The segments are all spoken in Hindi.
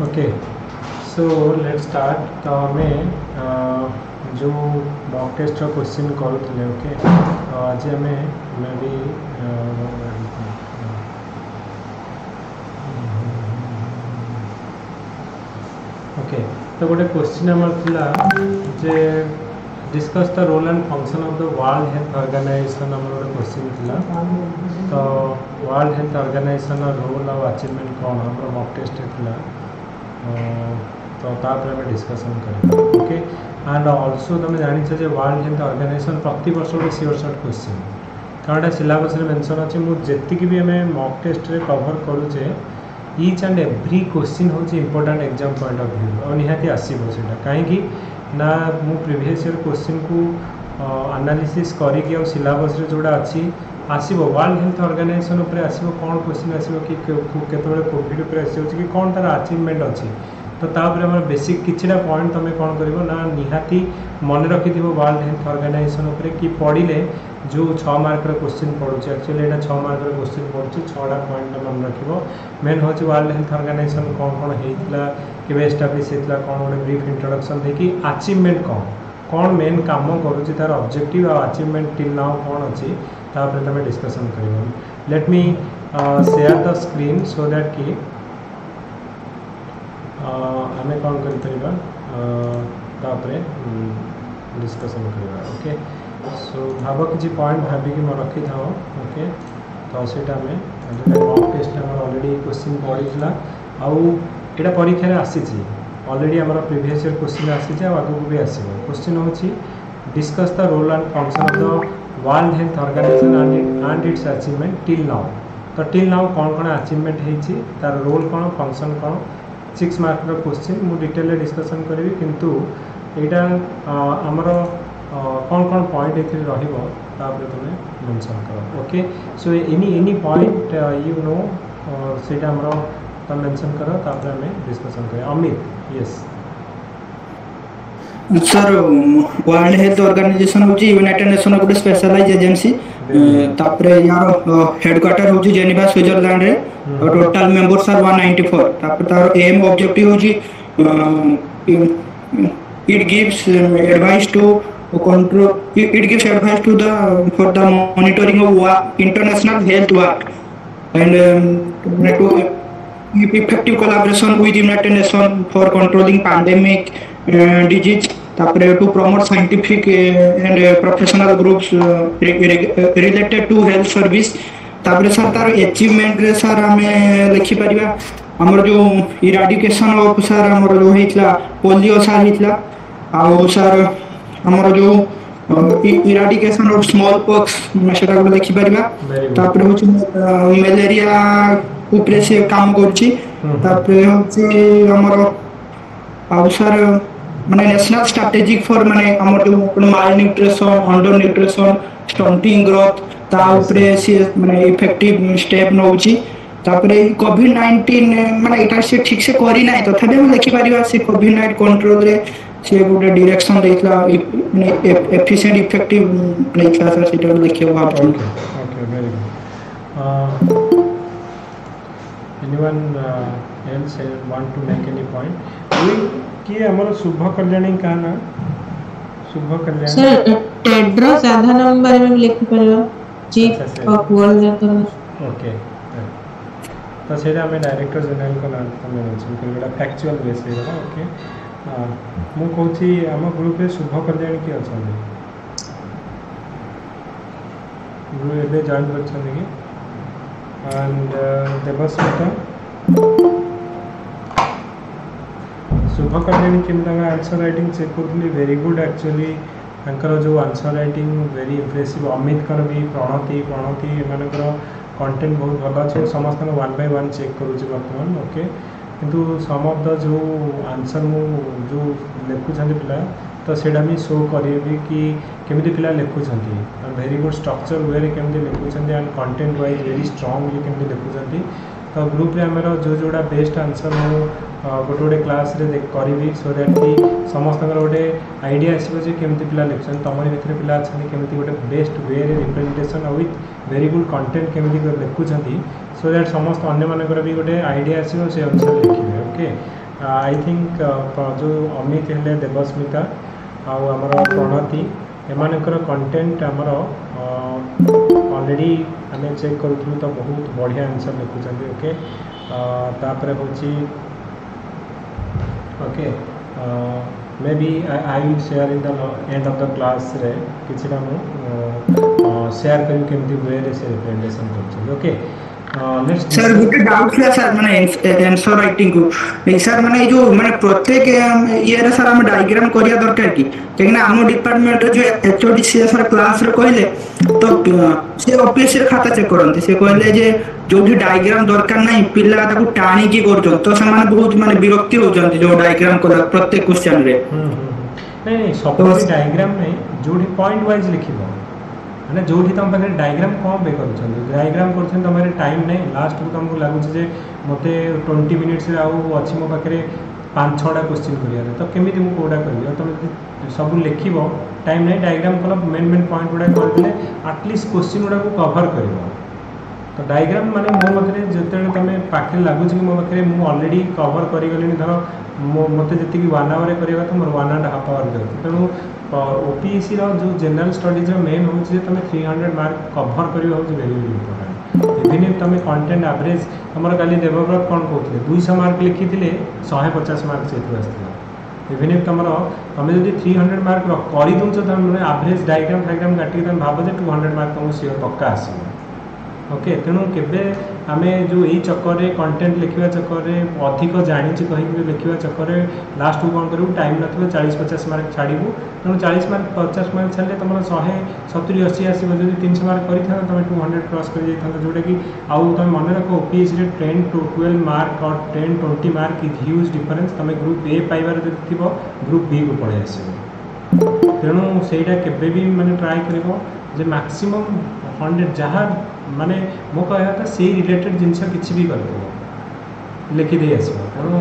ओके सो लेट स्टार्ट तो हमें जो मॉक टेस्ट क्वेश्चन करूँ ओके आज आम मे भी ओके तो गोटे क्वेश्चन आमर थिला जे discuss the role and function of the World Health Organization आमर गोटे क्वेश्चन थिला तो वर्ल्ड हेल्थ ऑर्गेनाइजेशन रोल और अचीवमेंट कौन आमर मॉक टेस्ट थिला तो तापर आम डिस्कसन कर ओके एंड ऑल्सो तुम जानी जे वर्ल्ड हेल्थ ऑर्गेनाइजेशन प्रति वर्ष गोटे सियोर सर्ट क्वेश्चन कारण सिलेबस मेंशन अच्छे मुझे भी आम मॉक टेस्ट रे कवर करुचे ईच एंड एव्री क्वेश्चन हूँ important exam point of view और निहाती आसो से कहीं ना मु प्रीवियस ईयर क्वेश्चन को एनालिसिस करके सिलेबस रे जोड़ा अच्छी आसो वर्ल्ड हेल्थ ऑर्गेनाइजेशन उपर आसो कौन क्वेश्चन आसो कि केतबेले कोविड उपर आसी कि कौन तार अचीवमेंट अच्छी तो तापर आम बेसिक किछिटा पॉइंट तुम कौन कर निहाती मन रखि वर्ल्ड हेल्थ ऑर्गेनाइजेशन उपर कि पढ़ले जो 6 मार्क क्वेश्चन पड़ुचे एक्चुअली यहाँ 6 मार्क क्वेश्चन पड़ुचे 6टा पॉइंट मन रख मेन हूँ वर्ल्ड हेल्थ ऑर्गेनाइजेशन कौन कौन होता के एस्टाब्लिश होता कौन गोटे ब्रीफ इंट्रोडक्शन देखिए अचीवमेंट कौन मेन काम करुँच तार ऑब्जेक्टिव और अचीवमेंट टिल नाउ कौन अच्छी तापर तुम डिस्कसन कर let me share the screen so that कि आम कौन कर डिस्कसन करवा ओके सो भाव किसी पॉइंट भाविक मैं रखी था ओके तो सीटा मॉक टेस्ट ऑलरेडी क्वेश्चन पढ़ी आउ यहाँ परीक्षा आसी ऑलरेडी आम प्रीवियस ईयर क्वेश्चन आसी आगू भी आसो क्वेश्चन हूँ discuss the role and function of the World Health Organization and its achievement till now तो टिल नाउ कौन कौन अचीवमेंट होती तार रोल कौन फंक्शन कौन 6 मार्क क्वेश्चन मु डिटेल डिस्कसन करी किंतु यहाँ आमर कौन कौन पॉइंट ये रही तुम मेंशन कर okay so any point you know से तुम मेंशन कर तापर आम डिस्कसन कर Amit yes sir World Health Organization हूँ यूनाइटेड नेशन गोटे स्पेशलाइज एजेंसी तापर यार हेडक्वार्टर हूँ जेनेवा स्विट्जरलैंड रे और टोटल मेंबर्स आर 194 तापर तार एम ऑब्जेक्टिव हूँ it gives advice to control it gives advice to the for the monitoring of international health work and to effective collaboration with United Nations for controlling pandemic disease तापर to promote scientific and professional groups related to health service तापर सर तार अचीवमेंट रे सर हमें लिखि परिबा हमर जो इराडिकेशन ऑफ सर हमर जो हेतला पोलियो सर हेतला आ सर हमर जो इराडिकेशन ऑफ स्मॉल पॉक्स सेटा को लिखि परिबा तापर होची मलेरिया ऊपर से काम करची तापर होची हमर आ सर माने नेशनल स्ट्रेटेजिक फॉर माने हमर जो malnutrition under nutrition stunting growth ता ऊपर से माने इफेक्टिव स्टेप नउची तापर कोविड-19 माने एटा से ठीक से करी नाही तथापि हम लिखि परिबा से कोविड-19 कंट्रोल रे से गोटे डायरेक्शन देथला माने एफिशिएंट इफेक्टिव लेखला सर सेटा लिखियो आप okay very good anyone else want to make any point कि हमर शुभ कल्याणी का ना Shubh Kalyani sir Tedros Adhanom बारे में लिखि परिबा chief of World Health okay तो से डायरेक्टर जनरल को नाम तुम मेंशन कर फैक्चुअल बेस ओके मु कहूँ आम ग्रुप रे शुभ कल्याणी किए अच्छा ग्रुप एवं जॉइन कर एंड देवस्मिता शुभ कल्याणी केमती आंसर राइटिंग चेक करी वेरी गुड एक्चुअली जो answer writing very impressive Amit कर भी प्रणति एम कंटेंट बहुत भल अच्छे समस्त 1 by 1 चेक करुँच बर्तमान ओके किंतु सम ऑफ द जो आंसर मु जो लिखुं पिला तो सेटा भी शो करेंगे कि केमिति पिला लिखुं वेरी गुड स्ट्रक्चर वे केमिति लिखुं and content wise very strongly केमिति लिखुं तो ग्रुप रे आमर जो जोड़ा बेस्ट आंसर मु गोटे गोटे क्लास रे करी सो दैट कि समस्त गोटे आइडिया आसो केमिति पिला लिखुं तुम भर पिला अच्छा केमिति गोटे best way representation with very good content केमिति लिखुं सो दैट समस्त अन्य मानकर भी गोटे आइडिया आसो से अनुसार लिखे ओके आई थिंक जो अमित हेले देवस्मिता आमर प्रणति एमानकर कंटेंट आमर ऑलरेडी आम चेक करूँ तो बहुत बढ़िया आंसर लिखुं ओके तापर हूँ okay maybe I will share in the end of the class रे किछिटा मु शेयर करी केमती वे रे से रिप्रेजेंटेशन करछन ओके लेट्स सर गोटे डाउट था सर माने आंसर राइटिंग को सर माने जो माने प्रत्येक ये रे सर हम डायग्राम करिया दरकार की लेकिन हम डिपार्टमेंट जो एचओडी से सर क्लास रे कहले तो से ऑफिस रे खाता चेक करनते से कहले जे जो भी डायग्राम दरकार नहीं पिल्ला ताको टाणी की करछन तो से माने बहुत माने विरक्ति हो जंती जो डायग्राम को प्रत्येक क्वेश्चन रे नहीं सब डायग्राम नहीं जोडी पॉइंट वाइज लिखिबो मैंने जो तुम पाखे डायग्राम कौन पे कर डायग्राम कर तुम टाइम नहीं लास्ट को तुमको लगुच मत 20 मिनिट्स अच्छी मो पाखे 5-6टा क्वेश्चन करियार तो केमी मुझे कौटा करी तुम सब लिख टाइम नहीं डायग्राम कल मेन पॉइंट गुड़ा करदे आटलिस्ट क्वेश्चन गुड़ा कभर कर तो डायग्राम माने मो मत जो तुम पाखे लगुच कि मो पाखे मुझे ऑलरेडी कभर कर धर मत जी 1 आवर करवा तो मोर 1.5 आवर जाऊँ तेणु ओपीएससी जो जनरल स्टडीज मेन हूँ तुम 300 मार्क कभर करवा हूँ very very important even if तुम कंटेंट एवरेज तुम काली देवव्रत कौन कहते 200 मार्क लिखी 150 मार्क से आसला इवन इफ तुम तुम जो 300 मार्क कर दूच मैंने एवरेज डायग्राम फायग्राम काटिक तुम भाव 200 मार्क तुमको सियोर पक्का आस ओके तेणु केबे आमे जो यही चक्कर कंटेंट लिखा चक्कर अधिक जानी कहीं लिखा चक्कर लास्ट को कौन करूँ टाइम ना 40-50 मार्क छाड़ू तेणु 40 मार्क 50 मार्क छाड़े तुम 170-80 आसो जो 300 मार्क कर तुम 200 क्रॉस कर जोटा कि आउ तुम मन रख ओपीएससी 10-12 मार्क और 10-20 मार्क इज ह्यूज डिफरेंस तुम ग्रुप ए पाइबार जो थी ग्रुप बी को पलि आस तेणु सेटा केबे भी माने ट्राई कर मैक्सिमम 100 जहाँ माने मो कहवा था से रिलेटेड जिनस किसी भी कर लिखिदे आस तेणु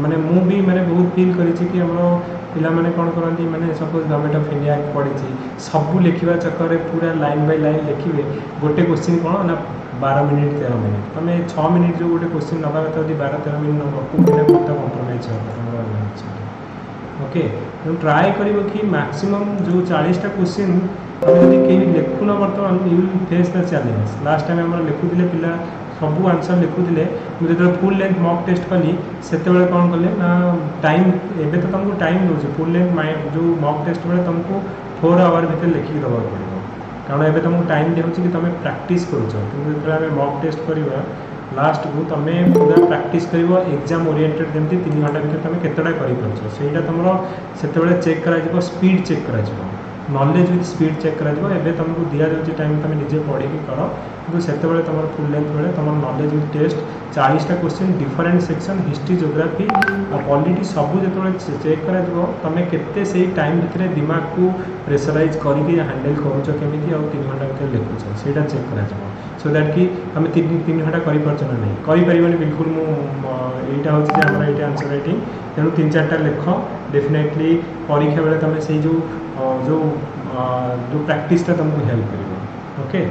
माने मु भी माने बहुत फील करी कि आम पिला माने कौन करती माने सपोज गवर्नमेंट ऑफ इंडिया पढ़ी सब लिखा चक्कर पूरा लाइन बाय लाइन लिखे गोटे क्वेश्चन कौन ना 12 मिनिट 13 मिनिट तुम 6 मिनिट जो गोटे क्वेश्चन नवा कथा 12-13 मिनिट नब कौटा कौटा कम्प्रोमाइज ओके तेणु ट्राए कर कि मैक्सिमम जो 40टा क्वेश्चन तुम जब कहीं लिखुन बर्तमान you will face the challenge last time आम लिखुले पिला सब आंसर लिखुले मुझे जो फुल लेंथ मॉक टेस्ट कली से कौन कले ना टाइम एवं तो तुमको टाइम दूसरी फुल लेंथ जो मॉक टेस्ट बेले तुमको 4 आवर भर लिखिक देवा पड़ो कारण एवं तुमको टाइम दिखाऊँ कि तुम प्रैक्टिस कर मॉक टेस्ट करवा लास्ट को तुम पूरा प्रैक्टिस कर एग्जाम ओरिएंटेड जमी 3 घंटा भर तुम केतटा कर तुम से चेक कर स्पीड चेक कर नॉलेज विथ स्पीड चेक कर तुमको दि जाऊँगी टाइम तुम निजे पढ़ी कर कि से तुम फुल लेंथ बेले तुम नॉलेज विथ टेस्ट 40टा question different section history geography और पॉलिटी सब जो चेक कर तुम केते से टाइम भितर दिमाग को प्रेसराइज करके हैंडल करुच केमी और 3 घंटा भर लिखुच से चेक कर सो दैट कि तुम 3 घंटा कर ना नहीं कर बिल्कुल मुझा हूँ ये आंसर राइटिंग तेणु 3-4टा लिख डेफिनेटली परीक्षा बेले तुम से जो प्रैक्टिसटा तुमको हेल्प कर okay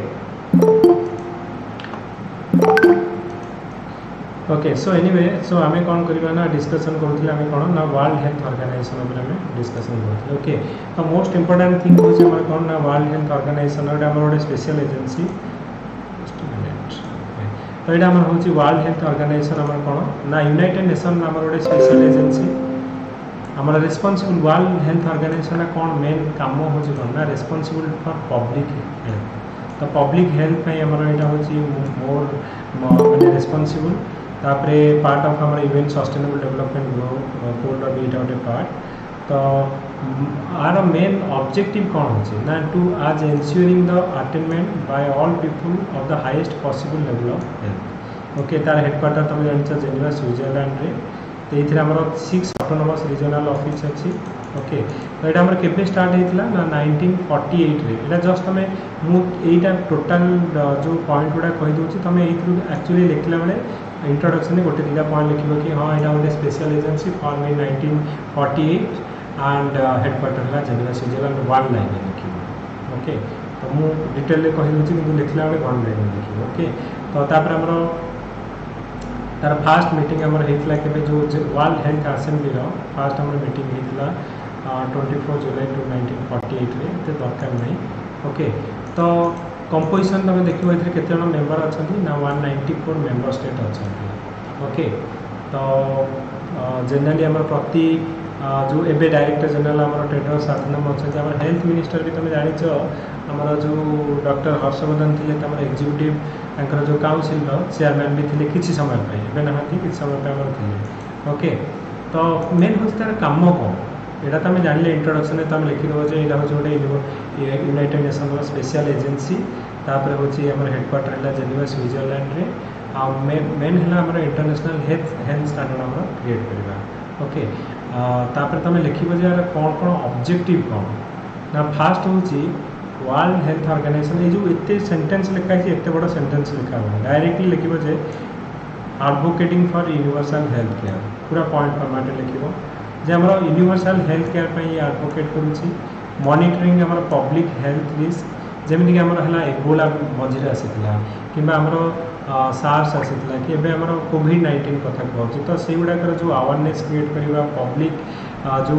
okay so anyway so आम कौन करवा ना डिस्कसन करूँ आम कौन ना वर्ल्ड हेल्थ ऑर्गेनाइजेशन उपर आम डिस्कसन करूँ ओके तो मोस्ट इंपोर्टेंट थिंग हूँ कौन ना वर्ल्ड हेल्थ ऑर्गेनाइजेशन गोटे आम गोटे स्पेशल एजेंसी तो यहाँ आम हूँ वर्ल्ड हेल्थ ऑर्गेनाइजेशन आम कौन ना यूनाइटेड नेशन आम गोटे स्पेशल एजेंसी आम रेस्पॉन्सिबल वर्ल्ड हेल्थ ऑर्गेनाइजेशन कौन मेन काम हूँ कौन ना रेस्पॉन्सिबल फॉर पब्लिक हेल्थ तो पब्लिक हेल्थ यहाँ हूँ मोर माने रेस्पॉन्सिबल तापर पार्ट ऑफ आम इवेंट सस्टेनेबल डेवलपमेंट गोल भी यहाँ गोटे पार्ट तो आर मेन ऑब्जेक्टिव कौन हो ना टू आज ensuring the attainment by all people of the highest possible level of health okay तार हेडक्वार्टर तुम जान जेनेवा स्विट्जरलैंड रे तो ये आम 6 ऑटोनोमस रीजनल ऑफिस अच्छी ओके तो यहाँ केवे स्टार्ट होता ना 1948 रे यहाँ जस्ट तुम मुझा टोटाल जो पॉइंट गुड़ा कहीदे तुम एक्चुअली लिखला बेले इंट्रोडक्शन गोटे 2टा पॉइंट लिख कि हाँ यहाँ गोटे special agency form in 1948 and headquarter है जेनेवा स्विट्जरलैंड 1 लाइन लिख ओके तो मुझे डिटेल कहीदे कि लिखला बेले 1 लाइन लिख ओके तो तापर आमर तार फास्ट मीटिंग आमर होता है जो वर्ल्ड हेल्थ असेंबली फास्ट आम मीटिंग होता 24 जुलाई 1948 ये दरकार नहीं। ओके तो कंपोजिशन तुम देखो ये केते जन मेंबर अच्छा ना 194 मेंबर स्टेट अच्छा। ओके तो जनरली आम प्रति जो एबे डायरेक्टर जनरल आम टेड्रोस अधनम अच्छा आम हेल्थ मिनिस्टर भी तुम जाच आमर जो डॉक्टर हर्षवर्धन थे एग्जीक्यूटिव तांकर जो काउंसिल चेयरमैन भी थे किसी समय पे ना कि समय थे। ओके तो मेन हूँ तार कम कौन यहाँ तो आम जाने इंट्रोडक्शन तो आम लिखिदेव जो यहाँ हूँ गोटे यूनाइटेड नेशन स्पेशल एजेंसी तापर हूँ हेडक्वार्टर है जेनेवा स्विट्जरलैंड रे मेन है आम इंटरनेशनल हेल्थ स्टैंडर्ड आम क्रिएट करवा। ओके तापर तुम लिखो जे कौन कौन ऑब्जेक्टिव कौन ना फास्ट हूँ वर्ल्ड हेल्थ ऑर्गेनाइजेशन ये जो इतने सेंटेंस लिखाई एत बड़ सेंटेंस लिखा हुआ डायरेक्टली लिखो जे advocating for universal health care पूरा पॉइंट फॉर्मेट लिखो जे हमारा यूनिवर्सल हेल्थ केयर पर ये एडवोकेट करुच्ची मॉनिटरिंग हमारा पब्लिक हेल्थ रिस्क जमीक है एबोला मझे आसाला कि सार्स आसाला कि आम कोविड-19 कथा कहूँ तो से गुड़ाकर जो अवेयरनेस क्रिएट करवा पब्लिक जो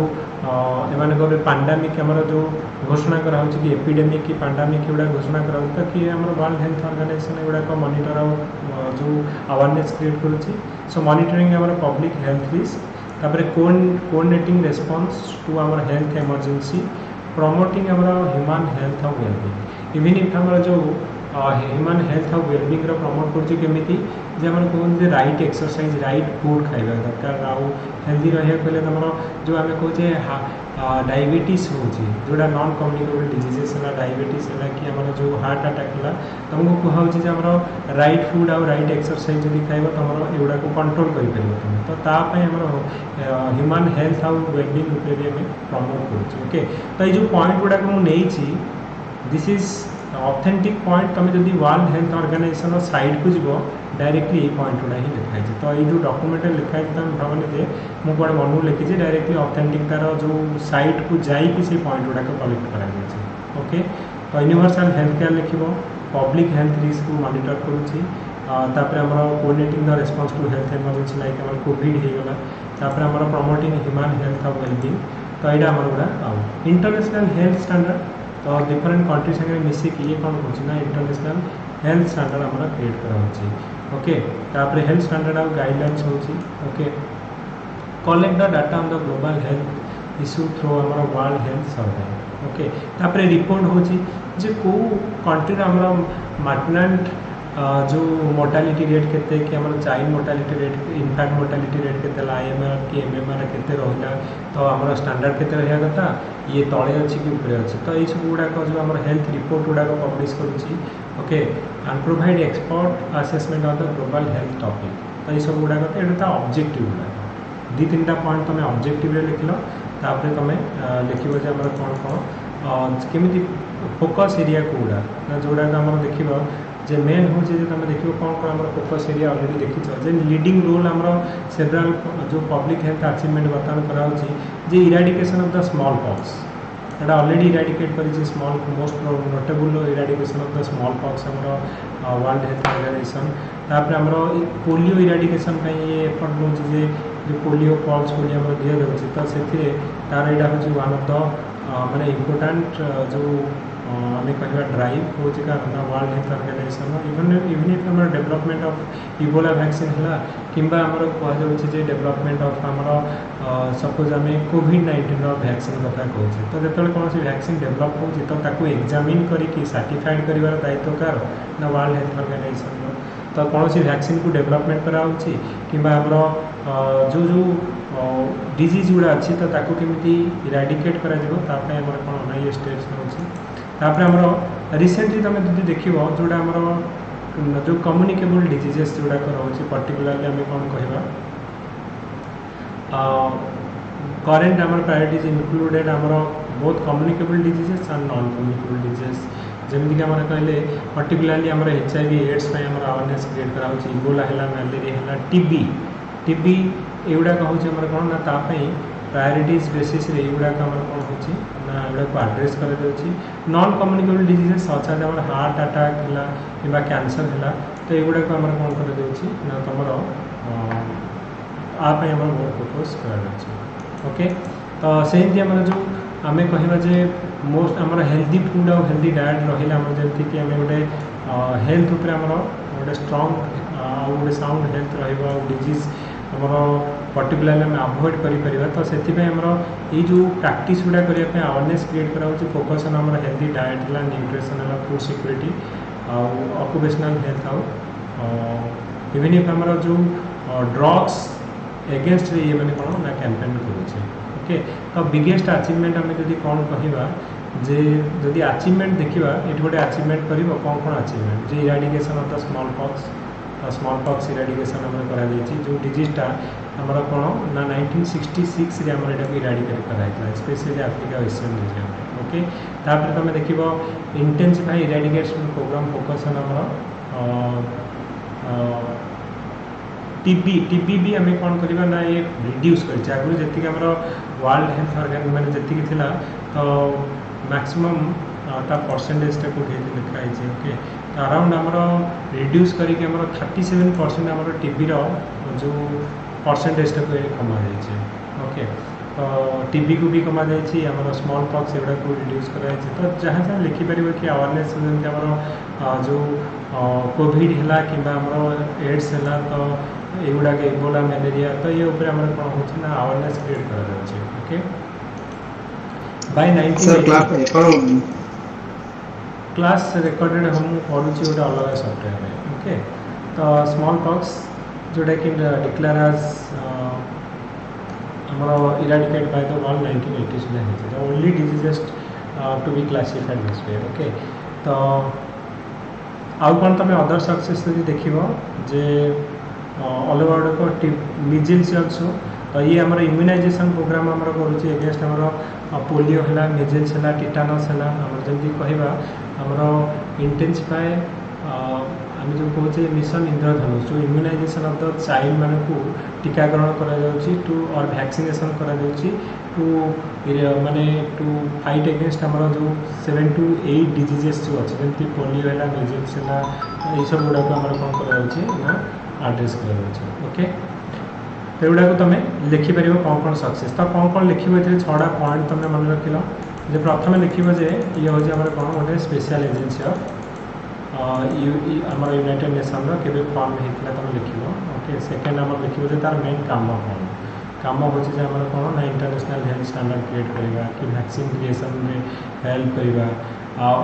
एम पैंडेमिक आम जो घोषणा करा कि एपिडेमिक कि पैंडेमिक गुड़ा घोषणा करा तो कि आम वर्ल्ड हेल्थ ऑर्गेनाइजेशन गुड़ाक मॉनिटर जो अवेयरनेस क्रिएट करुच्ची सो मॉनिटरिंग आम पब्लिक हेल्थ रिस्क तापर coordinating response to our health emergency promoting our human health और वेलबींग इवन इफ आम जो ह्यूमन हेल्थ और वेलबींग प्रमोट करमी जे कहते राइट एक्सरसाइज राइट फूड खाଇବା दरकार आउ हेल्दी रहा तुम जो आम कहे डायबिटीज हो जोड़ा नॉन कम्युनिकेबल डिजीजेस है डायबिटीज है कि आम जो हार्ट अटैक है तुमको कहुच्छे आम राइट फूड आउ राइट एक्सरसाइज जब खाइब तुम एगुड़ा कंट्रोल कर तुम तो तापाई आम ह्यूमन हेल्थ आउ वेलबींग भी आम प्रमोट करुँ। ओके तो ये जो पॉइंट गुड़ाक मुझे दिस इज ऑथेंटिक पॉइंट तुम जब वर्ल्ड हेल्थ ऑर्गेनाइजेशन साइड को जीव डायरेक्टली ये पॉइंट गुड़ा ही लिखाई तो ये जो डॉक्यूमेंट लिखाई तुम भावने जे मुझे कौन मन लिखी डायरेक्टली ऑथेंटिक तार जो साइट को जाकि से पॉइंट गुड़ाक कलेक्ट कर। ओके तो यूनिवर्सल हेल्थ केयर लिखो पब्लिक हेल्थ रिस्क को मॉनिटर करुच्ची तापर आम coordinating the response to health emergency like आम कोविड होगला तापर आम प्रमोटिंग ह्यूमन हेल्थ और वेलबींग तो यहाँ आम गुड़ा इंटरनेशनल हेल्थ स्टैंडर्ड तो डिफरेंट कंट्री संगे मिसिकी ये कौन करा इंटरनेशनल हेल्थ स्टैंडर्ड आम क्रिएट कराऊँ। ओके तापर हेल्थ स्टैंडर्ड आउ गाइडलाइंस होची। Okay collect the data on the global health issue through आम वर्ल्ड हेल्थ सर्वे। ओके तापर रिपोर्ट होची जे को कंट्री आम मैटरनेंट जो मोर्टालिटी रेट केते कि आम child mortality rate in fact mortality rate केते IMR कि MMR केते रहा तो आम स्टैंडर्ड केते रहा कथा ये तले अच्छी कि ऊपर अच्छी तो ये सब गुड़ाक जो आम हेल्थ रिपोर्ट गुड़ाक पब्लिश करुच्ची। Okay and provide expert assessment of the global health topic तो ये सब गुड़ाक तो ये ऑब्जेक्टिव गुड़ाक दी तीन पॉइंट तुम ऑब्जेक्टिव लिखल तापर तुम लिखो जे आम कौन कौन केमी फोकस एरिया कौड़ा जोड़ाक आम देख जे मेन हूँ तुम देख कौन कौन आम फोकस एरिया ऑलरेडी देखी जे लीडिंग रोल आम सेवराल जो पब्लिक हेल्थ अचीवमेंट बर्तमान कराऊँच eradication of the smallpox एटा ऑलरेडी इराडिकेट कर small most notable eradication of the smallpox आम वर्ल्ड हेल्थ ऑर्गेनाइजेशन तापर आम पोलियो इराडिकेशन ये एफर्ट रोचे जो पोलियो पल्स पोलियो आम दि जाऊँगी तो से तार यहाँ हूँ वन ऑफ द माने इम्पोर्टाट जो आम कह ड्राइव हूँ कारण World Health Organization even if आम डेवलपमेंट ऑफ इबोला वैक्सीन है कि कहुचे डेवलपमेंट ऑफ आम सपोज आम कोविड-19 वैक्सीन कथा कहूँ तो जो कौन वैक्सीन डेवलप होती तो एग्जामिन करके सर्टिफाइड कर दायित्व कार ना वर्ल्ड हेल्थ ऑर्गेनाइजेशन तो कौन सी वैक्सीन को डेवलपमेंट कराऊँच कि जो जो डिजीज गुड़ा अच्छी तो केमी इराडिकेट कर कौन ये स्टेप्स नौपर आम रिसेंटली तुम जो देख जोड़ा आम जो कम्युनिकेबल डिजीजेस गुड़ाक रोचे पर्टिकुलाली आम कौन कह करेन्ट आम प्रायोरिटीज इनक्लूडेड आम both communicable diseases and non communicable diseases जमीक आम कहले पर्टिकुलाली आम HIV एड्स अवेयरनेस क्रिएट कराऊँ इबोला है मैलेरिया है टीबी एगुड़ा कहूँ आम कौन ना प्रायोरिटीज बेसिस युड़ाक कौन होगा आड्रेस कर नॉन कम्युनिकेबल डिजीजेस अर्थात आम हार्ट अटैक है कि कैंसर है तो युड़ाक आम कौन कर तुम आप बहुत फोकस कर ओके। तो से जो आम कह मोस्ट आम हेल्दी फूड और हेल्दी डाएट रहा जमीक आम गोटे हेल्थ उपर आम गोटे स्ट्रंग गोटे साउंड हेल्थ डिजीज आमर पर्टिकुलरली आम अवॉइड कर तो से ये जो प्रैक्टिस गुड़ा करने अवेयरनेस क्रिएट करा फोकस ऑन आम हेल्दी डाएट है न्यूट्रिशन है food security occupational health even if आमर जो ड्रग्स एगेंस्ट ये मैंने कौन ना कैंपेन करुचे ओके। तो बिगेस्ट अचीवमेंट आम जब कौन कहवा जे जदि अचीवमेंट देखा ये गोटे अचीवमेंट कर कौन कौन achievement J eradication of the small pox eradication आम कर जो डिजीजटा आमर कौन ना 1966 रे आमर एटा इराडिकेट कराइला specially Africa Asian region okay. तापर तुम देख intensify eradication programme focus on आमर टीबी भी आम कौन करवा ना ये रिड्यूस कर आगुरी जी आम वर्ल्ड हेल्थ ऑर्गेनाइजेशन मैंने जी थी तो मैक्सिमम ता परसेंटेज कौटे लिखाई ओके। तो अराउंड आमर रिड्यूस करके 37% आमर टीबी जो परसेंटेज को कमा जाए ओके। तो टीबी को भी कमा जाए आमर स्मॉल पॉक्स एगुड़ा को रिड्यूस कराई तो जहाँ जहाँ लिखिपर कि अवेयरनेस आमर जो कोविड है कि एड्स है तो युवा इबोला मलेरिया तो ये ऊपर आमर कौन हो अवेयरनेस क्रिएट कर ओके। बाय 19 क्लास रिकॉर्डेड हम पढ़ुची गोटे अलग सफ्टवेयर में ओके। तो स्मॉल पॉक्स जोटा कि डिक्लेयर एज आमर इराडिकेट बाय द वर्ल्ड 1980 में होती only disease to be classified this way okay. तो आउ कौन तुम अदर सक्सेस यदि देख जे ऑल ओवर को मिजिल्स ऑल्सो तो ये आमर इम्यूनाइजेशन प्रोग्राम आमर करुँच एगेंस्ट आमर पोलियो है मिजिल्स है टिटानस है आमर जमी कहवा आमर इंटेंसिफाई आम जो कहे मिशन इंद्रधनुष जो इम्यूनाइजेशन ऑफ द चाइल्ड मान को टीकाकरण करा टू और वैक्सीनेशन करा टू माने टू फाइट एगेंस्ट आमर जो 7 to 8 डिजीजेस जो अच्छे जमी पोलियो है मिजिल्स है ये सब गुड़ा को आमर कौन करा आड्रेस करा ओके। तो युवा को तुम लिखिपर कौन कौन सक्सेस तो कौन लिख 6टा पॉइंट तुम मन रख जो प्रथम लिख जे ये हूँ आम कौन गोटे स्पेशल एजेंसी ऑफ आमर यूनाइटेड नेशन के फॉर्म होता तुम लिख ओके। सेकेंड आम लिख तार मेन काम कौन काम हूँ आम कौन ना इंटरनेशनल हेल्थ स्टैंडर्ड क्रिएट करवा कि वैक्सीन क्रिएशन में हेल्प करवा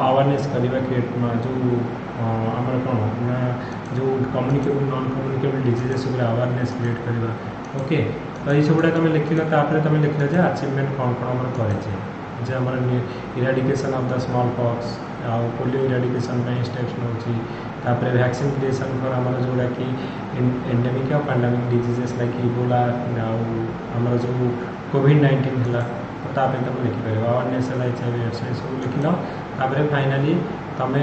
अवेयरनेस करवा क्रिएट जो आमर कौन ना जो communicable non communicable diseases awareness create करवा ओके। तो ये सब तुम लिख तुम लिख अचीवमेंट कौन कौन आम करे आम eradication of the small pox polio eradication steps now vaccine creation for आम जोड़ा कि एंडेमिक और पैंडेमिक डिजीजेस लाइक इबोला आमर जो कोविड-19 है तो तुम लिखिपर अवेयरनेस है HIV एड्स सब लिखल फाइनाली तुम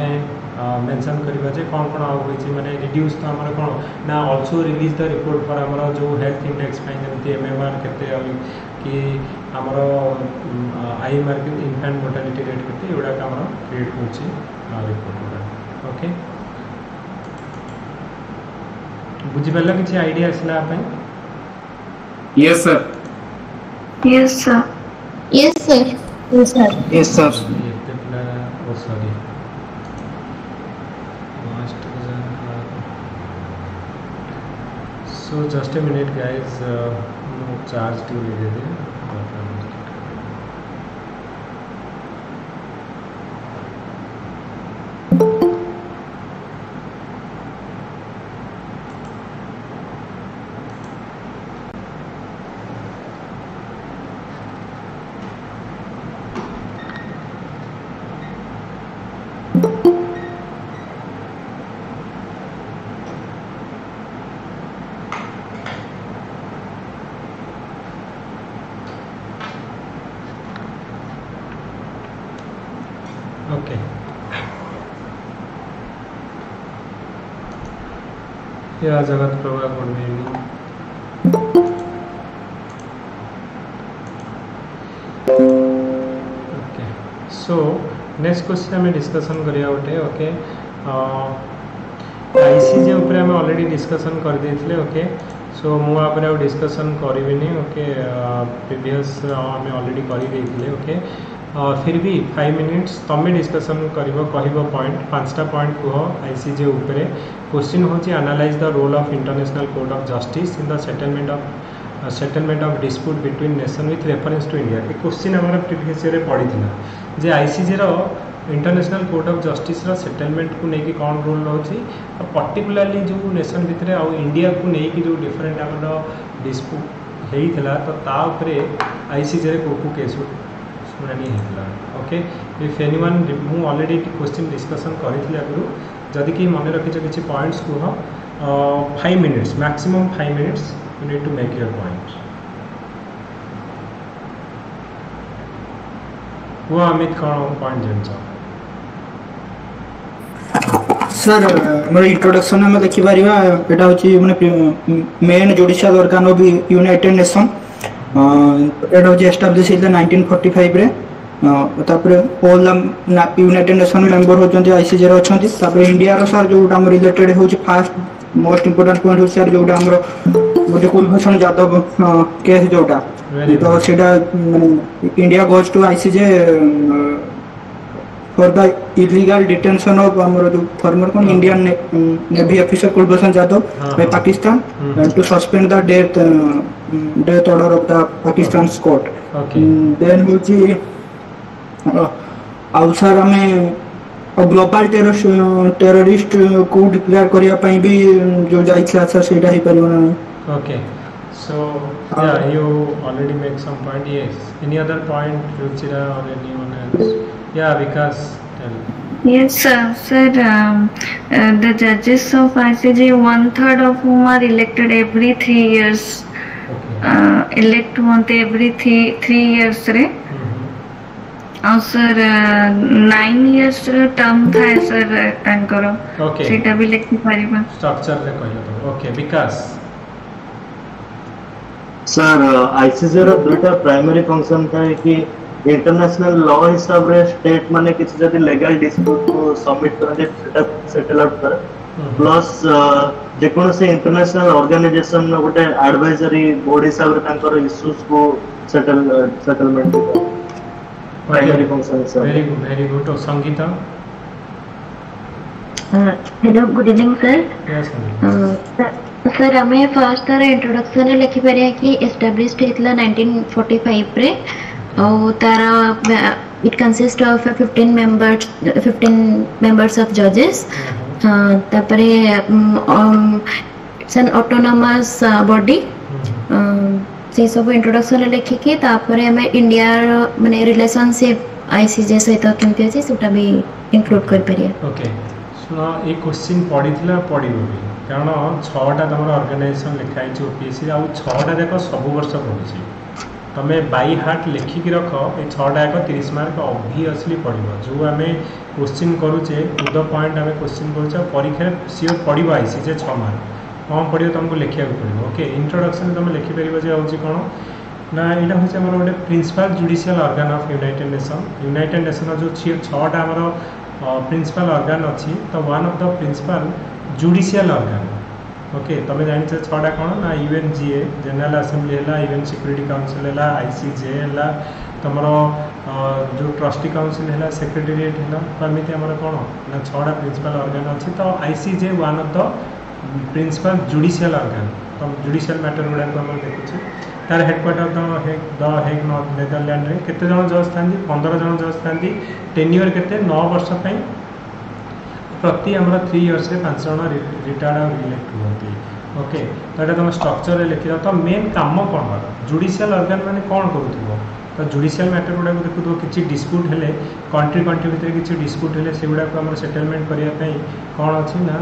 मेंशन करवा जे कौन कौन आगे माने रिड्यूस तो आमर कौन ना also release the report for आमर जो हेल्थ इंडेक्स जमी MMR के कि आमर IMR के इनफैंट मोर्टालिटी रेट के युवा आम क्रिएट हो रिपोर्ट गुड़ा ओके। बुझिपार किसी आइडिया आसला yes sir Yes, sir. Yes, sir. Yes, sir. Yes sir sorry so just a minute guys charge to ले दे ओके। या Jagat Prabha good evening okay. So next question आम डिस्कसन करिया गोटे ओके। आईसीजे ऊपर आम ऑलरेडी डिस्कसन कर देथिले ओके। सो मुझे आउ डिस्कसन करी ओके प्रीवियस आम ऑलरेडी कर ओके फिर भी 5 मिनिट्स तुम्हें डिस्कसन कर पॉइंट 5टा पॉइंट कह आईसीजे उपरे क्वेश्चन होची analyse the role of International Court of Justice in the settlement of dispute between nation with reference to India. ये क्वेश्चन आम प्रीवियस ईयर पड़ी जे ICJ International Court of Justice settlement को लेकिन कौन रोल रोचे पर्टिकुलरली जो नेशन भितर आउ इंडिया को लेकिन जो डिफरेंट आम डिस्प्यूट होता तो ताऊपर आईसीजे को केस शुणानी होता। ओके इफ एनीवन मु ऑलरेडी क्वेश्चन डिस्कसन करी आगु जदि कि मन रखिछ किसी पॉइंट्स कह 5 minutes maximum 5 minutes you need to make your point. वो अमित कौन पॉइंट जान सर मोर इंट्रोडक्शन में देखिपर यहाँ हूँ main judicial organ of United Nation establish 1945 रे ऑल यूनाइटेड नेशन मेंबर होती आईसीजे अच्छा इंडिया रो सर जो रिलेटेड हो फास्ट मोस्ट इंपोर्टेंट पॉइंट हो सर जो गोटे कुलभूषण यादव केस जोटा तो सीटा India goes to ICJ for the illegal detention of हमर जो फॉर्मर कोन Indian navy officer Kulbhushan Yadav by Pakistan to suspend the death order of the Pakistan court then होची अवसर हमें ग्लोबल टेररिस्ट को डिक्लेयर करिया पई भी जो जाइछला सर सेटा ही परियो ना। Okay so yeah you already make some point yes any other point Ruchira or anyone else yeah because tell Yes, sir. The judges of ICJ, 1/3 of whom are elected every 3 years. okay Elect होते every 3 years रे. और सर 9 years टर्म था सर तांकर. okay सेटा भी लिखि परिबा. structure रे कहियो तो okay because सर आईसीजे रो दुटा प्राइमरी फंक्शन था कि इंटरनेशनल लॉ हिसाब रे स्टेट माने किसी जदी लीगल डिस्प्यूट को सबमिट करे सेटा सेटल आउट करे प्लस जे कोन से इंटरनेशनल ऑर्गेनाइजेशन नो गोटे एडवाइजरी बोर्ड हिसाब रे तांकर इश्यूज को settlement primary function sir. very good तो Sangeeta hello good evening sir. yes Sangeeta. Sir हमें फर्स्ट तार इंट्रोडक्शन रे लिखि परिया कि एस्टैब्लिश्ड हेतला 1945 रे और तारा it consist of 15 members of जजेस तापरे इट्स एन ऑटोनोमस बॉडी से सब इंट्रोडक्शन रे लिखि कि तापरे हमें इंडिया माने रिलेशनशिप आईसीजे सहित केमति अछि सेटा भी इंक्लूड कर परिया। ओके सुनो ये क्वेश्चन पढ़ीला पढ़िबो भी कारण 6टा तुम ऑर्गेनाइजेशन लिखाई ओपीएससी आउ 6टा देख सब वर्ष पढ़ुची तुम बाई हार्ट लिखिकी रख ये 6टा एक 30 मार्क ऑब्वियसली पड़ो जो आम क्वेश्चन करुचे टू द पॉइंट आम क्वेश्चन करुचे परीक्षा सियोर पड़ो आईसीजे 6 मार्क कौन पड़ो तुमको लिखा पड़ो। ओके इंट्रोडक्शन तुम लिखिपर जे हूँ कौन ना यहाँ हूँ आम गोटे principal judicial organ of United Nation जो 6टा आम प्रिंसिपल ऑर्गन अच्छी तो one of the principal judicial organ. Okay तुम जान 6टा कौन ना यूएनजीए जनरल असेंबली है यूएन सिक्योरिटी काउंसिल है आईसीजे है तुम जो ट्रस्टी काउंसिल है सेक्रेटेरिएट है तो एमती आम कौन ना 6टा प्रिंसिपल ऑर्गन अच्छी तो ICJ one of the principal judicial organ तो जुडिशियल मैटर गुड़ा आम देखुचे तार हेडक्वार्टर द हेग नेदरलैंड रे केते जन जज था 15 जन जज था टेन्यूर केते 9 वर्ष प्रति आम 3 इयर्स 5 जन रिटायर्ड और इलेक्ट होती। ओके तो ये तुम स्ट्रक्चर लिखी तो मेन काम कौन कर जुडिशियल ऑर्गन मैंने कौन करूँ तो जुडिशियल मैटर गुड़ा देखो किसी डिस्प्यूट है कंट्री भितर किसी डिस्प्यूट है से गुड़ा आम सेटलमेंट करने कौन अच्छी ना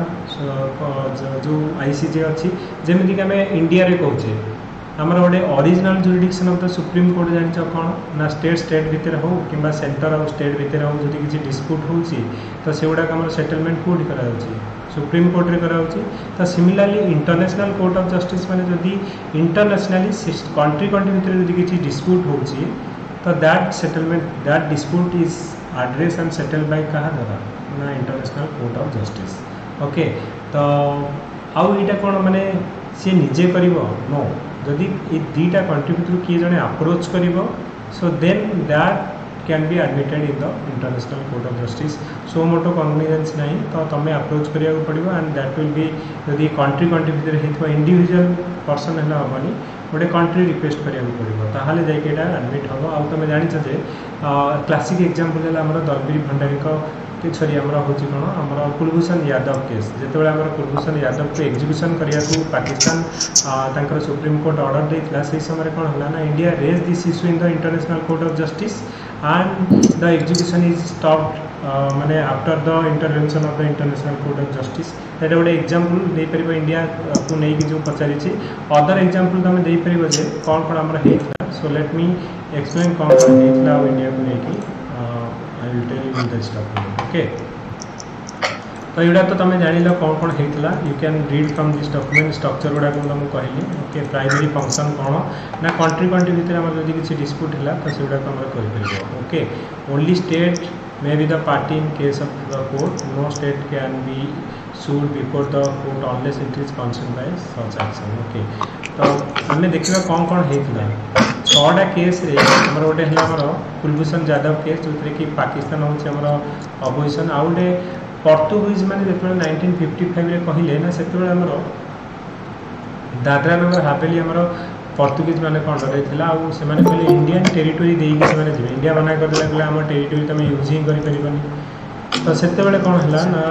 जो आईसीजे अच्छी जमीक आम इंडिया रे कहचे आमर गोटे original jurisdiction of the supreme court जान कौन ना स्टेट भितर हो कि सेंटर और स्टेट भितर हो जब किसी डिस्प्यूट होची तो से गुड़ा आम सेटलमेंट कौटी कराऊँगी सुप्रीम कोर्ट रे कराऊँगी तो similarly international Court of justice मैंने जदि इंटरनेशनली कंट्री भितर जब किसी डिस्प्यूट होची तो that settlement that dispute is address and settle by क्या द्वारा ना International Court of Justice. Okay तो आउ यहाँ कौन माने सी निजे कर नो जदि ये दुईटा कंट्री भितर किए जड़े अप्रोच कर so then that can be admitted in the International Court of Justice so मोटो कन्वीनियंस नहीं तो तुम्हें अप्रोच करा पड़ो एंड दैट विल बी जदि कंट्री भितर होता इंडिविजुअल पर्सन है हेनी गोटे कंट्री रिक्वेस्ट करा पड़ो ताहले जाके एडमिट हम आउ तुम जाच क्लासिक एग्जांपल है आम दलबीर भंडारी सरी आमर हूँ कौन आमर कुलभूषण यादव केस जिते आम कुलभूषण यादव को एग्जीक्यूशन करने को पाकिस्तान तांकर सुप्रीम कोर्ट ऑर्डर देता से समय कौन है ना India raise this issue in the International Court of Justice and the execution is stopped माने after the intervention of the International Court of Justice एटा गोटे एग्जांपल दे परिबो इंडिया को नहीं जो पचारि अदर एग्जांपल तुम दे परिबो जे कौन कौन आमर हेतला सो लेट मी एक्सप्लेन कौन कौन हेतला इंडिया को लेकी I will tell you the stuff okay तो यहाँ तो तुम जान कौन कौन होता you can read from this document structure गुड़ा तुमको कहली ओके प्राइमरी फंक्शन कौन ना कंट्री भितर आम जब किसी डिस्प्यूट है तो से गुड़ा okay only state may be the party in case of the court no state can be sued before the court unless it is concerned by such action okay तो आम देखा कौन कौन होता 6टा केस आमर गोटे है आमर कुलभूषण यादव केस जो कि पाकिस्तान हूँ अपोजिशन आउ गोटे पर्तुगीज मैंने जो 1955 कहले ना से आमर दादरा नगर हवेली आमर पर्तुगीज मैंने कौन डर आउ से कहले इंडियन टेरिटोरी देके से इंडिया मना करदे कहले आम टेरिटोरी तुम यूज ही कर तो से कौन है ना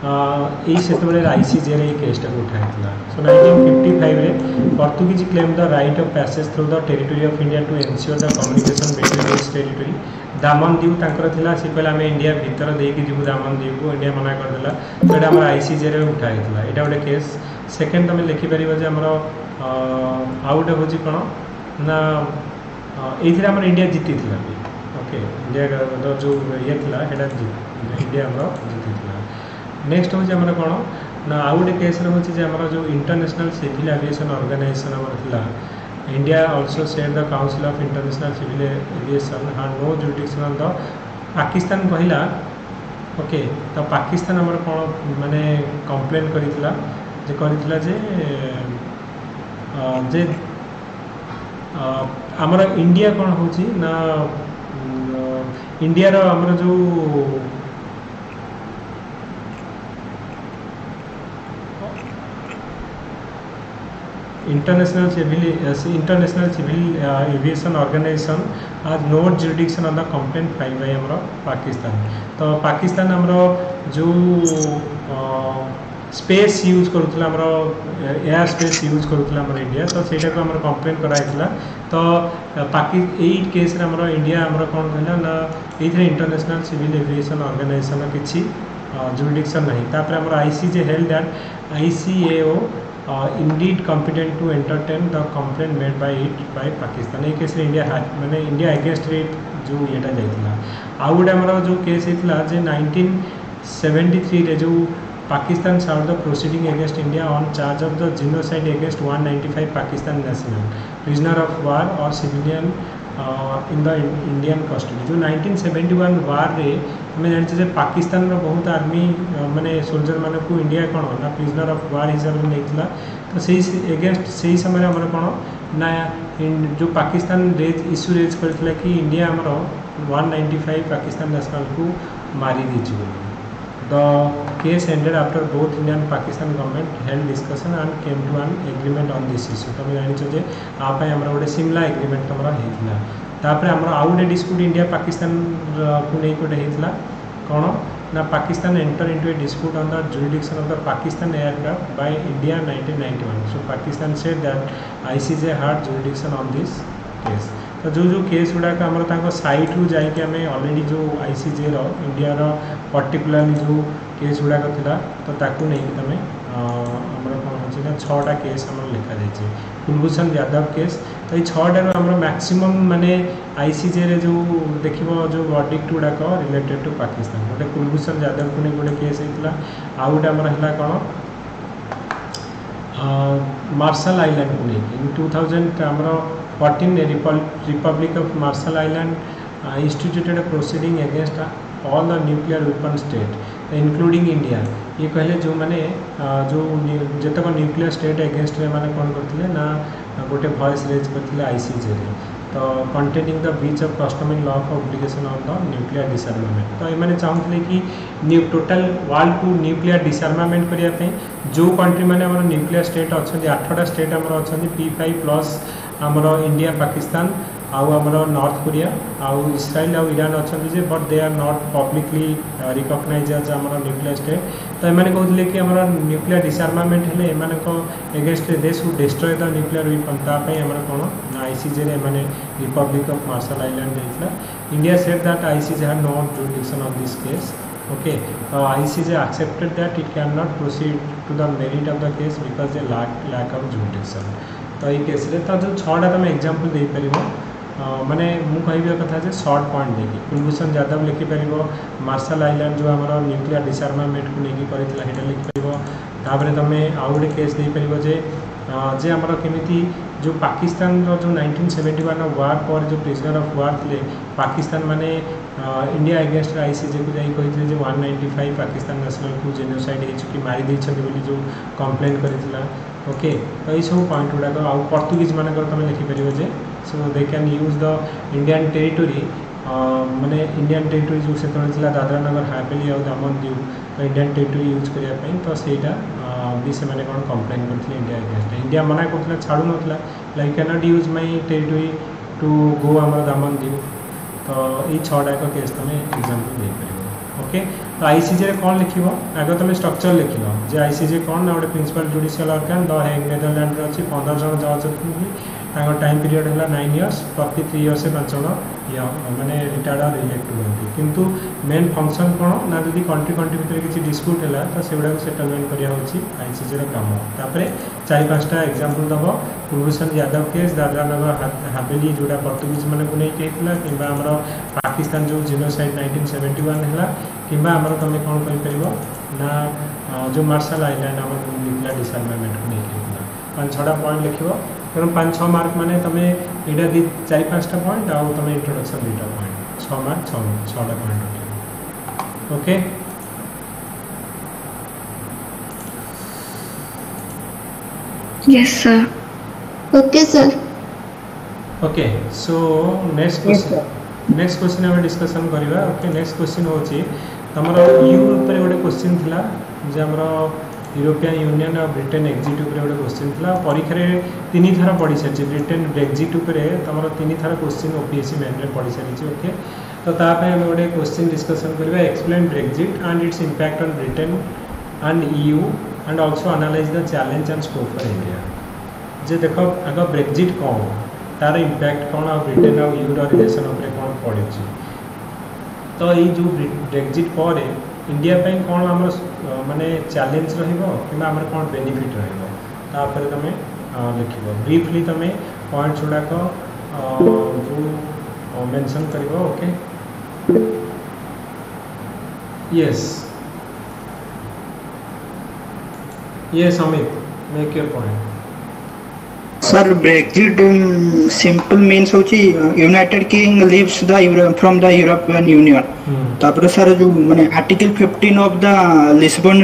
ये आईसीजे रे केसटा उठाई so 1955 Portuguese claim the right of passage through the territory of India to ensure the communication between this territory Daman Diu तांकर थिला से कहले आम इंडिया भीतर देकी जीव दामन दीव को इंडिया मना करदेला तो यहाँ आम आईसीजे रे उठाई यहाँ गोटे केस सेकेंड तुम लिखिपर आमर आउ गोटे हूँ कौन ना ये आम इंडिया जीती भी ओके इंडिया जो ये था इंडिया आम जीती नेक्स्ट हूँ आमर कौन ना आउ गोटे केस हूँ आमर जो इंटरनेशनल सिविल एविएशन ऑर्गेनाइजेशन आमर था India also said the Council of International Civil Aviation had no jurisdiction on the Pakistan कहला ओके तो पाकिस्तान आमर कौन माने कंप्लेन करितला जे आमर इंडिया कौन हूँ ना इंडिया रो आमर जो इंटरनेशनल सिविल एविएशन ऑर्गेनाइजेशन आज no jurisdiction on the complaint file by हमरो पाकिस्तान तो पाकिस्तान हमरो जो स्पेस यूज करूला हमरो एयर स्पेस यूज करूला हमरो इंडिया तो सेटा को हमरो कंप्लेंट कराइतला तो एई केस रे हमरो इंडिया हमरो कोन कहला ना एथरे इंटरनेशनल सिविल एविएशन ऑर्गेनाइजेशन किछि जुरिडिक्शन नहीं तापर हमरो ICJ held that ICAO indeed competent to entertain the complaint made by Pakistan ये केस इंडिया माने इंडिया अगेंस्ट रे जो येटा जाइतला आउ गोटे हमर जो केस हेतला जे 1973 रे जो Pakistan sought the proceeding against India on charge of the genocide against 195 Pakistan national prisoner of war और civilian in the Indian custody जो 1971 वार रे हमें जानी पाकिस्तान बहुत आर्मी माने सोल्जर मान को इंडिया कौन ना प्रिजनर ऑफ वार हिसाब से नहीं तो सही एगेंस्ट से समय आम कौन ना जो पाकिस्तान इश्यू रेज करथिला कि इंडिया आमर 195 पाकिस्तान नेशनल को मारी दी the case ended after both India and Pakistan government held discussion and came to an agreement on this issue तुम जान आप गोटे सिमला एग्रीमेंट तुम होता तापर आम आउ गोटे डिस्प्यूट इंडिया पाकिस्तान को नहीं गोटे होता कौन ना Pakistan enter into A dispute on the jurisdiction of the Pakistan aircraft by India 1991 so Pakistan said that ICJ had jurisdiction on this case तो जो केस गुड़ाक आम साइट रू जाकि आम ऑलरेडी जो आईसीजे इंडिया पर्टिकुलरली जो केस गुड़ाक था तो ताकू नहीं तुम आमर कौन होची ना 6टा केस आम लिखा जाए कुलभूषण यादव केस तो ये 6टार आम मैक्सिमम माने आईसीजे रे जो देख जो वर्डिक्ट गुड़ाक रिलेटेड टू पाकिस्तान गोटे कुलभूषण यादव को नहीं गोटे केस होता आउ गोटे आमर है कौन मार्शल आइलैंड को लेकिन 2000 आमर 14 Republic of Marshall Island instituted a proceeding against all the nuclear weapon state including India ये कहले जो मैंने जो जितक न्यूक्लियर स्टेट एगेंस्ट मैंने कौन करते ना गोटे वॉइस रेज करते आईसीजे रे तो containing the breach of customary law of obligation on the nuclear डिसआर्मामेंट तो ये चाहते कि टोटल वर्ल्ड को न्यूक्लियर डिसआर्मामेंट करने जो कंट्री मैंने न्यूक्लियर स्टेट अच्छा 8टा स्टेट आमर अच्छा P5 प्लस आमर इंडिया पाकिस्तान आउ आमर नॉर्थ कोरिया आउ इस्राइल आउ ईरान अच्छा जे but they are not publicly recognise as आमर न्यूक्लियर स्टेट तो ये कहते कि आमर न्यूक्लियर डिसआर्मामेंट हेले against they should destroy the nuclear weapon तापाई आमर कौन ना आईसीजे रे माने रिपब्लिक ऑफ मार्शल आइलैंड देइतला India said that ICJ had no jurisdiction on this case okay ICJ accepted that it cannot proceed to the merit of the case because they lack of jurisdiction तो ये केस रे तो जो 6टा तुम एग्जांपल दे परिबो माने मु कहबे कथा जे शॉर्ट पॉइंट देखि कुलभूषण यादव लिखि परिबो मार्शल आइलैंड जो हमर न्यूक्लियर डिसआर्मामेंट को लेके करितला हेटा लिखि परिबो ताबरे तमे आउ गोटे केस दे परिबो जे हमर केमिति जो पाकिस्तान रो जो 1971 वार पर जो प्रिजनर ऑफ वार थे पाकिस्तान माने इंडिया एगेंस्ट आईसीजे को जाई कहितले जे 195 पाकिस्तान नेशनल को जेनोसाइड हे चुकी मारी दैछथि बोली जो कंप्लेन करितला ओके तो ये सब पॉइंट गुडा आ पर्तुगीज मानकर तुम लिखिपर जे so they can use the Indian territory माने इंडियन टेरिटोरी जो से दादरा नगर हावेली और दमन दीव तो इंडियन टेरिटोरी यूज करने तो सहीटा भी से मैंने कौन कंप्लेन करते इंडिया एगेंस्ट इंडिया मना करता छाड़ू ना like cannot use my territory to go आम दमन दीव तो ये 6टा एक केस तुम एग्जांपल दे पार ओके तो आईसीजे रे कौन लिख आगे तुम स्ट्रक्चर लिख जे आईसीजे कौन ना गोटे principal judicial organ the Hague Netherland रे अच्छी 15 जन जज अच्छा टाइम पीरियड है 9 इयर्स प्रति 3 इयर्स से 5 जन माने रिटायर्ड और इलेक्ट हुए किंतु मेन फंक्शन कौन ना जब कंट्री कंट्री भितर किसी डिस्प्यूट है तो से गुड़ा सेटलमेंट करा आईसीजे काम तापर 4-5टा एग्जांपल दब कुलभूषण यादव केस दादरा नगर हावेली जोड़ा पर्तुगीज मान को लेकिन कि पाकिस्तान जो जेनोसाइड 1971 है कि तुम कौन कहीपर ना जो मार्शल आइलैंड आम न्यूक्लियर डिसआर्मामेंट को लेकिन 5-6टा पॉइंट लिख तेणु 5-6 मार्क माने तुम यहाँ 4-5टा पॉइंट आउ तुम इंट्रोडक्शन 2टा पॉइंट 6 मार्क 6टा पॉइंट रख okay yes sir okay sir okay so next question आम डिस्कसन करवा ओके नेक्स्ट क्वेश्चन होची तमर यू ऊपर गोटे क्वेश्चन थिला जे हमर यूरोपियन यूनियन और ब्रिटेन एक्जिट उपर गोटे क्वेश्चन था परीक्षा 3 थर पढ़ी सारी ब्रिटेन ब्रेक्जिट उपर तुम 3 थर क्वेश्चन ओपीएससी मेन में पढ़ी सारी ओके तो तापाई आम गोटे क्वेश्चन डिस्कसन करवा explain Brexit and its impact on Britain and EU and also analyse the challenge and scope for India जे देख आग ब्रेक्जिट कौन तार इंपैक्ट कौन आ ब्रिटेन और EU रिलेशन उपर कौन पड़ी तो ये जो ब्रेक्जिट पर इंडिया पे कौन आम माने चैलेंज रहा कौन बेनिफिट रहा तुम लिख ब्रीफली तुम पॉइंट्स गुड़ाक जो मेंशन कर okay yes Amit make your point sir Brexit simple means होची United King leaves the from the European Union तापर सर जो माने article 15 of the Lisbon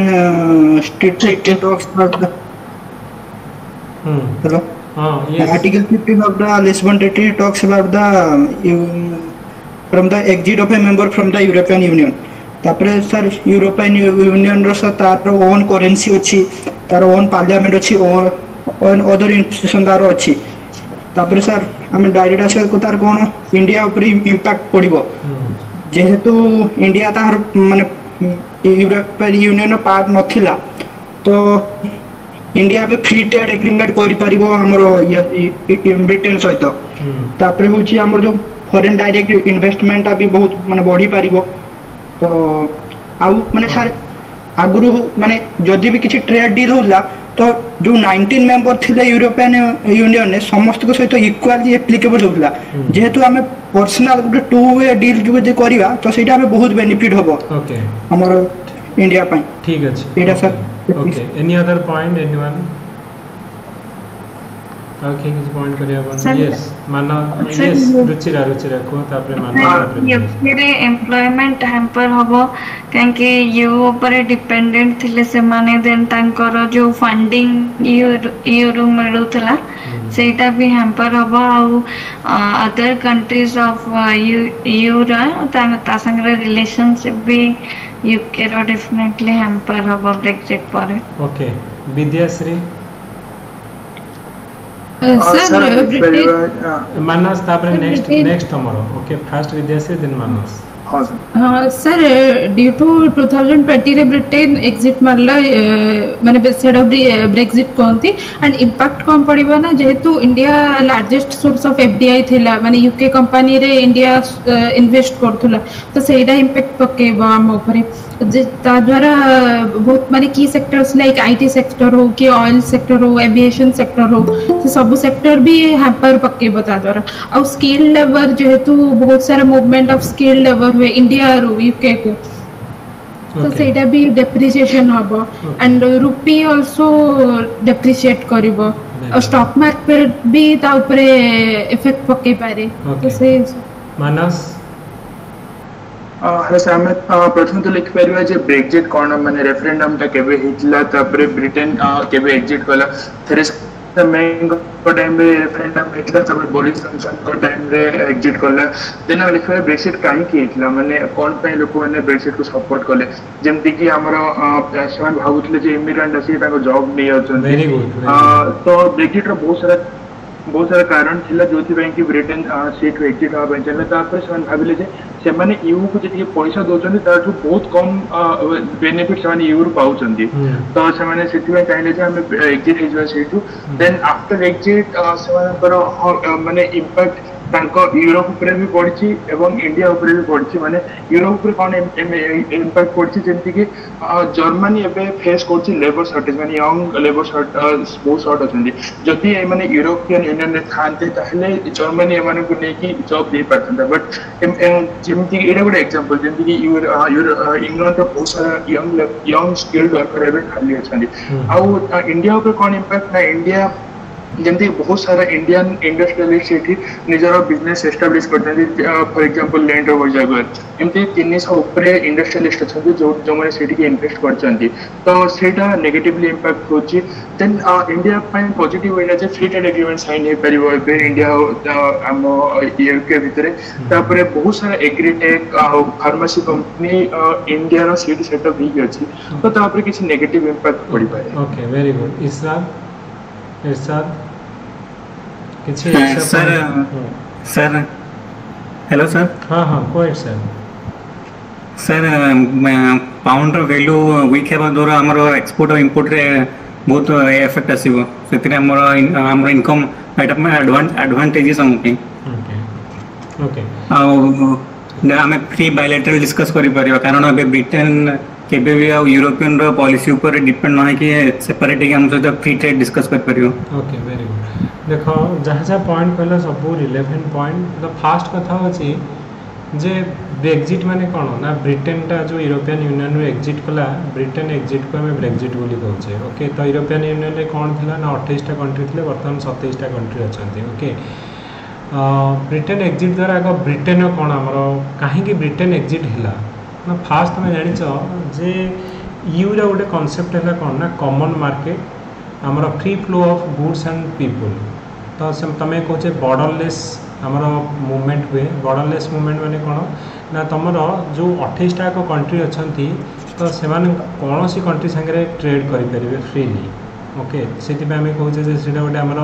treaty talks about the hello yes article 15 of the Lisbon treaty talks about the from the exit of a member from the European Union तापर सर यूरोपियन यूनियन रो सर तार ओन करेंसी अछि तार ओन पार्लियामेंट अछि और अदर इंस्टीट्यूशन तार अच्छी तापर सर आम डायरेक्ट आस तार कौन इंडिया ऊपर इंपैक्ट पड़ो जेहेतु इंडिया तार माने यूरोपियन यूनियन पार्ट नथिला तो इंडिया पे फ्री ट्रेड एग्रीमेंट करि परिबो हमर ब्रिटेन सहित तापर होची हमर जो फॉरेन डायरेक्ट इन्वेस्टमेंट भी बहुत माने बढ़ी परिबो तो आउ माने सर आगुरु माने जदि भी किसी ट्रेड डील होला तो जो 19 मेंबर थे यूरोपियन यूनियन ने समस्त को सहित इक्वाली एप्लिकेबल होता जेहेतु आम पर्सनल गोटे 2 वे डील जो करवा तो सेटा हमें बहुत बेनिफिट होबो ओके हमर इंडिया पई ठीक अछि एटा sir okay any other point anyone okay किसी पॉइंट करिया Sir, यस माना sir, यस रुचिरा रुचिरा को तापरे माना तापरे यूके एम्प्लॉयमेंट हैम्पर हबो कांकि यू ऊपर डिपेंडेंट थिले से माने देन तांकर जो फंडिंग यूरो मिलुतला सेटा भी हैम्पर हबो आ अदर कंट्रीज ऑफ यूरो ता संगे रिलेशनशिप भी यूके रो डेफिनेटली हैम्पर हबो ब्रेक्जिट पर okay Vidyashree sir Britain Manas तापरे next tomorrow okay first Vidyashree then Manas हाँ सर हाँ सर ड्यू टू 2020 रे ब्रिटेन एग्जिट मारला माने बेसेड ऑफ ब्रेक्जिट कहती एंड इम्पैक्ट कम पड़िबा ना जेहेतु India largest source of FDI थिला माने यूके कंपनी रे इंडिया इन्वेस्ट करथुला तो सेटा इम्पैक्ट पकेबो हम ऊपर जे ता द्वारा बहुत माने की सेक्टर्स लाइक आईटी सेक्टर हो कि ऑयल सेक्टर हो एविएशन सेक्टर हो से सब सेक्टर भी हैम्पर पकेबो ता द्वारा और स्किल लेबर जेहेतु बहुत सारा मूवमेंट ऑफ स्किल लेबर हुए इंडिया रू यूके को तो सेटा भी डेप्रिसिएशन हबो एंड रुपी आल्सो डेप्रिशिएट करबो और स्टॉक मार्केट भी ता ऊपर इफेक्ट पके पारे तो से मानस हेलो सर हमें प्रथम तो लिख पारिबा जे ब्रेक्जिट कोन माने रेफरेंडम ता केबे हितला तापरे ब्रिटेन केबे एग्जिट कला थेरेसा मे को टाइम रे रेफरेंडम हितला तापरे बोरिस जॉनसन को टाइम रे एग्जिट कला देन हम लिखबा ब्रेक्जिट काहे की हितला माने कोन पे लोक माने ब्रेक्जिट को सपोर्ट कले जेमति कि हमरो समान भाबुतले जे इमिग्रेंट अछि ताको जॉब नै अछन वेरी गुड तो ब्रेक्जिट रो बहुत सारा कारण थिला जोथि बैंक की ब्रिटेन सीट एग्जिट होबा ପାଇଁ चले तापर समान भाबिले जे से माने ईयू को जति पैसा दोचंदी ताठू बहुत कम बेनिफिट से माने ईयू पाउचंदी तो से माने सेति में चाहिले जे हम एग्जिट हेजवा सेटू देन आफ्टर एग्जिट से माने माने इंपैक्ट तांको यूरोप ऊपर भी पड़छि एवं इंडिया ऊपर भी पड़छि माने यूरोप ऊपर कोन इंपैक्ट पड़छि जेंति कि जर्मनी एबे फेस करछि लेबर शॉर्टेज माने यंग लेबर शॉर्ट बहुत शॉर्ट अछंदी जति ए माने यूरोपियन यूनियन ने थानते ताहले जर्मनी एमाने को नै कि job they पातंदा but जेंति Etah good example जेंति कि इंग्लैंड तो बहुत सारा यंग स्किल्ड वर्कर एबे खाली अछंदी आ इंडिया ऊपर कोन इंपैक्ट ना इंडिया जेमती बहुत सारा इंडियन इंडस्ट्रियलिस्ट एठी निजर बिजनेस एस्टैब्लिश करते for example land rover Jaguar एमती 300 ऊपर इंडस्ट्रियलिस्ट अछंती जो माने सेठी के इन्वेस्ट करचंती तो सेटा नेगेटिवली इंपैक्ट होची देन इंडिया पाइन पॉजिटिव होइना जे फ्री ट्रेड एग्रीमेंट साइन हे परिबो बे इंडिया हम यूके भितरे तापरे बहुत सारा एग्रीटेक फार्मेसी कंपनी इंडिया रो सीट सेटअप ही अछि तो तापरे किछ नेगेटिव इंपैक्ट पड़ी पाए ओके वेरी गुड इरशाद किसी सर सर हेलो सर हाँ हाँ कोई सर सर पाउंड रो वैल्यू वीक हेबा द्वारा हमरो एक्सपोर्ट और इंपोर्ट रे बहुत इफेक्ट आसीबो सेतिरे हमरो इनकम एटा में एडवांटेजेस हमके ओके हमें फ्री बायलैटरल डिस्कस करि परिबा कारण अबे ब्रिटेन केबे भी यूरोपियन रो पॉलिसी ऊपर डिपेंड न है कि सेपरेट के हम सहित फ्री ट्रेड डिस्कस कर परियो ओके वेरी गुड देखो जहाँ जहाँ पॉइंट कहला सब रिलेवेंट पॉइंट तो फास्ट कथा अछि जे ब्रेक्जिट माने कोन ना ब्रिटेन टा जो यूरोपियन यूनियन रो एग्जिट कला ब्रिटेन एग्जिट को हम ब्रेक्जिट बोली कहउछे ओके तो यूरोपियन यूनियन रे कोन थिला ना 28 टा कंट्री थिले वर्तमान 27 टा कंट्री अछंती ओके ब्रिटेन एग्जिट द्वारा आग ब्रिटेन कोन हमरो काहे कि ब्रिटेन एग्जिट हिला ना फास्ट तुम जान जे ईयू रा गोटे कॉन्सेप्ट है कौन ना कॉमन मार्केट आमर free flow of goods and people तो तुम कहे बॉर्डरलेस आमर मूवमेंट हुए बॉर्डरलेस मूवमेंट माने कौन ना तुम जो 28 टा कंट्री अच्छा तो से कौन सी कंट्री सागर ट्रेड करेंगे फ्रीली ओके से आम कहे गोटे आमर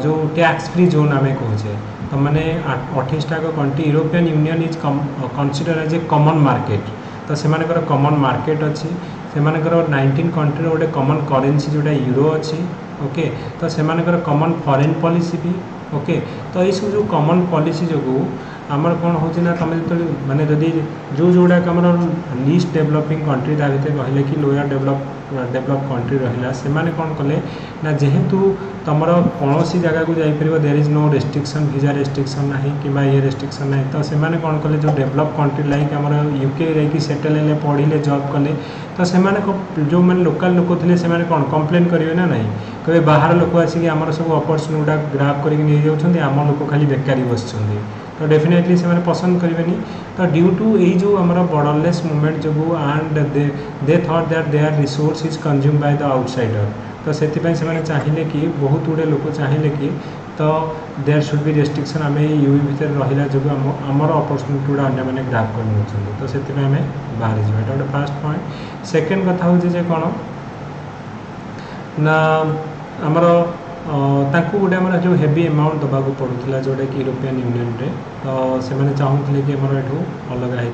जो टैक्स फ्री जोन आम कहे तो मैंने 28 टा country European Union is consider as a common market तो से कॉमन मार्केट अच्छी से 19 कंट्री गोटे कॉमन करेन्सी जोटा यूरो अच्छी ओके तो से कॉमन फॉरेन पॉलिसी भी ओके तो ये सब जो कॉमन पॉलिसी जो आमर कौन हो तुम जो माने जदि जो जोड़ा आम लीस्ट डेवलपिंग कंट्री ता भीतर कहले कि लोअर डेवलप कंट्री रहा से कौन कले ना जेहेतु तुम कौन जगह को जापर there is no restriction visa restriction ना कि ये रेस्ट्रिक्शन ना तो से कौन कले जो डेवलप कंट्री लाइक आम यूके जाकि सेटल है पढ़ले जॉब कले तो से जो मैंने लोकल लोक थे से कौन कंप्लेन करेंगे ना नहीं कहे बाहर लोक आसिक आम सब अपरचुनिटा ग्राफ करके आम लोक खाली बेकारी बस तो डेफिनेटली से पसंद करेंगे तो ड्यू टू यही जो आम बॉर्डरलेस मूवमेंट जो and they thought that their resource is consume by the outsider तो से चाहिए कि बहुत गुड़े लोक चाहिए कि तो देयर शुड बी रेस्ट्रिक्शन आम यूई भितर रहा जो आमर अपरचुनिटी गुड़ा अन्य ग्राफ कर तो से बाहर जाए गोटे फास्ट पॉइंट सेकेंड कथा हूँ कौन ना आमर तांकू गोटे आम जो हेवी अमाउंट दबाक पड़ूला जोटा कि यूरोपियन यूनियन रे तो से चाहूले कि आमर एठू अलग है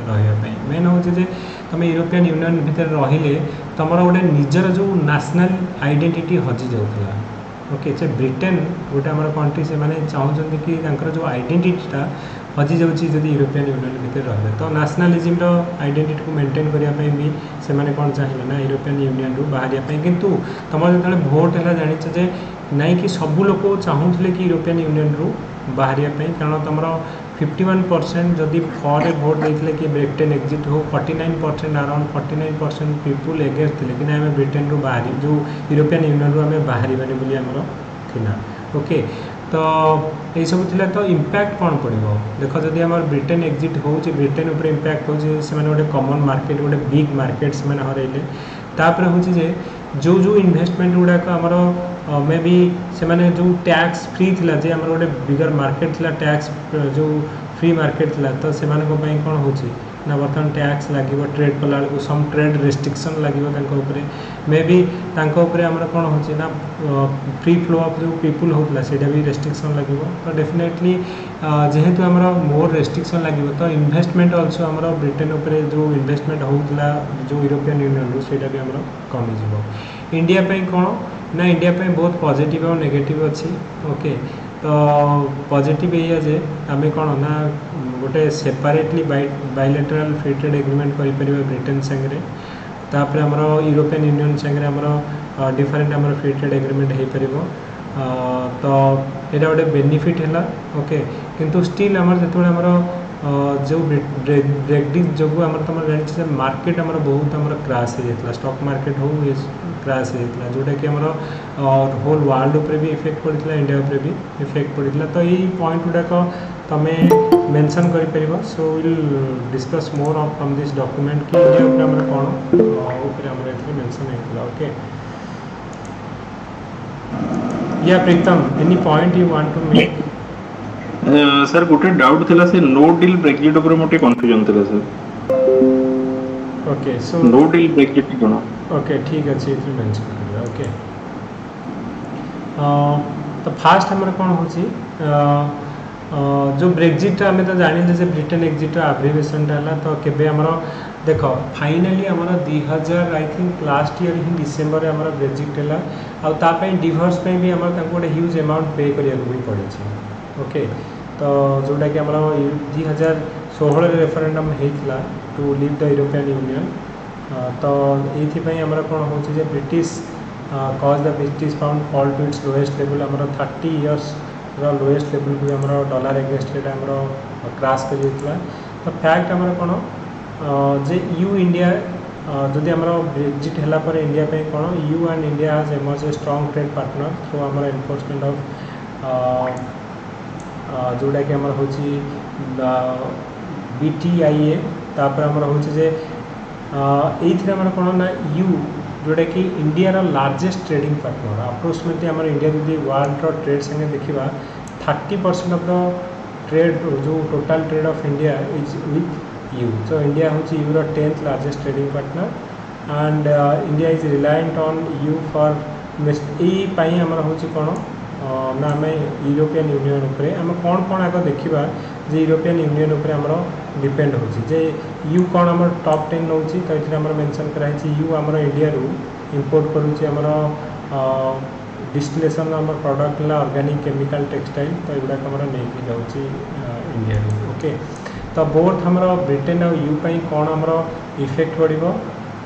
रही मेन हूँ तुम यूरोपियन यूनियन भितर रहिले तुम गोटे निजर जो नेशनल आइडेंटिटी हजि जाऊला ओके से ब्रिटेन गोटे आम कंट्री से चाहते कि जो आइडेंटिटीटा हजि जाऊँगी जदि यूरोपियन यूनियन भितर रहा तो नेशनलिज्म आइडेंटिटी को मेंटेन करने भी से कौन चाहिए ना यूरोपियन यूनियन रू बाहर किंतु तुम जो भोट है जानी जे नाई कि सबू लोक चाहूले कि यूरोपियन यूनियन रू बाहर कारण तुम 51% जदि फॉर ए भोट देते कि ब्रिटेन एग्जिट हो 49% अराउंड 49% पीपुल एगेंस्ट थे कि आम ब्रिटेन रू बाहर जो यूरोपियन यूनियन रू आम बाहर बोली आमर थिला ओके तो यही सब थिला तो इम्पैक्ट कौन पड़ो देख जदि आम ब्रिटेन एग्जिट हो ब्रिटेन उपर इम्पैक्ट हो गोटे कॉमन मार्केट गोटे बिग मार्केट से हरइले तापर हूँ जो जो इन्वेस्टमेंट गुड़ाक आमर मे बी से जो टैक्स फ्री थिला जे आमर गोटे बिगर मार्केट थिला टैक्स जो फ्री मार्केट थिला तो से कौन हो ना बर्तमान टैक्स लगे ट्रेड कला सम ट्रेड रेस्ट्रिक्शन लगे मे बी आमर कौन हो ना फ्री फ्लो ऑफ जो पीपुल होता है भी रेस्ट्रिक्शन लगे तो डेफिनेटली जेहेतु आमर मोर रेस्ट्रिक्शन लगे तो इन्वेस्टमेंट ऑल्सो आमर ब्रिटेन उपर जो इन्वेस्टमेंट होता जो यूरोपियन यूनियन रू से आमर कमिज इंडिया कौन ना इंडिया बहुत पॉजिटिव और नेगेटिव अच्छी ओके तो पॉजिटिव ये जे आम कौन ना गोटे separately bilateral free trade agreement कर ब्रिटेन संगे तापर आमर यूरोपियन यूनियन संगे आमर डिफरेंट आमर फ्री ट्रेड एग्रीमेंट हो पार तो यहाँ गोटे बेनिफिट है ओके किंतु स्टिल आमर जो आमर जो ब्रेक्जिट जो आम तुम जानी मार्केट आमर बहुत आमर क्रैश हो जाता स्टॉक मार्केट हो क्रैश हो जाता जोटा कि आमर होल वर्ल्ड उपर भी इफेक्ट पड़ता इंडिया उपर भी इफेक्ट पड़ता तो यही पॉइंट गुड़ाक तुम मेंशन कर so will discuss more of from this document कि इंडिया उपर आमर कौन उपर आमर ये मेंशन होता okay yeah Pritam any point you want to make sir गोटे डाउट थिला से नो डील ब्रेक्जिट ऊपर मोटे कंफ्यूजन थिला sir okay so no deal Brexit कोन ओके ठीक अछि इथि मेंशन करबा ओके तो फास्ट हमर कोन होची जो ब्रेक्जिट हमें तो जानि जे ब्रिटेन एग्जिट एब्रिविएशन डाला तो केबे हमर देख फाइनली हमर 2000 I think last year he December हमर ब्रेक्जिट हला आ ता पे डिवोर्स पे भी हमर ताको गोटे ह्यूज अमाउंट पे करिया भी पड़े छी ओके तो जोटा कि आम 2016 रेफरेंडम होता to leave the European Union तो ये आमर कौन हो British cause the British pound fall to its lowest level आमर 30 इयर्स लोएस्ट लेवल को आमर डॉलर एगेंस्ट रेट आमर क्रैश कर तो फैक्ट आमर कौन जे यू इंडिया जदि आमर ब्रेक्जिट है इंडिया कौन you and India has emerge a strong trade partner through आमर एनफोर्समेंट ऑफ जोटा कि आमर हूँ BTIA तापर आमर हूँ ये आमर कौन ना यू जोटा कि India largest trading partner approximately आमर इंडिया जब वर्ल्ड ट्रेड संगे देखा 30% ऑफ द ट्रेड जो total trade of India is with EU so India हूँ EU's 10th largest trading partner and India is reliant on EU for यही आमर हूँ कौन ना आम यूरोपियन यूनियन उपरे आम कौन कौन आग देखा जे यूरोपियन यूनियन उपरे आमर डिपेंड होची जे यू कौन आम टॉप 10 नौ तो ये आमर मेंशन कराई यू आमर इंडिया रू इंपोर्ट करुच्ची आमर डिस्टिलेशन आमर प्रोडक्ट है ऑर्गेनिक केमिकल टेक्सटाइल तो युवा आमर नहीं जाऊँगी इंडिया ओके तो बोथ हमर ब्रिटेन और यू पाई कौन हमर इफेक्ट पड़ो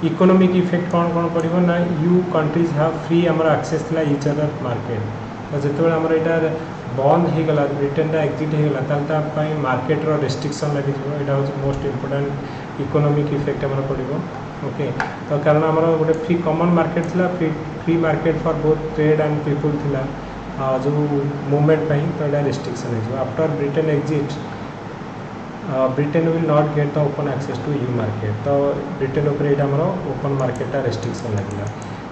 इकोनॉमिक इफेक्ट कौन कौन पड़ो ना यू कंट्रीज हैव फ्री हमर एक्सेस थिला ईच अदर मार्केट तो जिते हमर यहाँ बंद हो गला ब्रिटेन एक्जिट हो गला मार्केट रेस्ट्रिक्शन लगे यहाँ हूँ मोस्ट इम्पोर्टाट इकोनॉमिक इफेक्ट हमर पड़ो ओके तो कारण हमर गोटे फ्री कॉमन मार्केट थिला free market for both trade and people थिला जो मूवमेंट पाई तो यहाँ रेस्ट्रिक्शन हो after Britain exit Britain will not get the open access to EU market तो ब्रिटेन उपर यहाँ आमर ओपन मार्केटा रेस्ट्रिक्शन लगे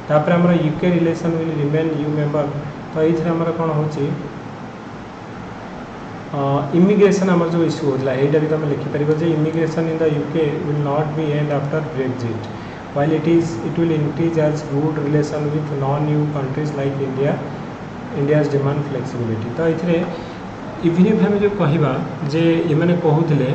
तापर आमर UK relation will remain EU member तो ये आमर कौन हो इमिग्रेशन आमर जो इश्यू होता है यहाँ भी तुम लिखिपर जे immigration in the UK will not be and after Brexit while it will increase as good relation with non EU countries like India's demand flexibility तो ये इवन इफ आम जो कहवा जे ये कहते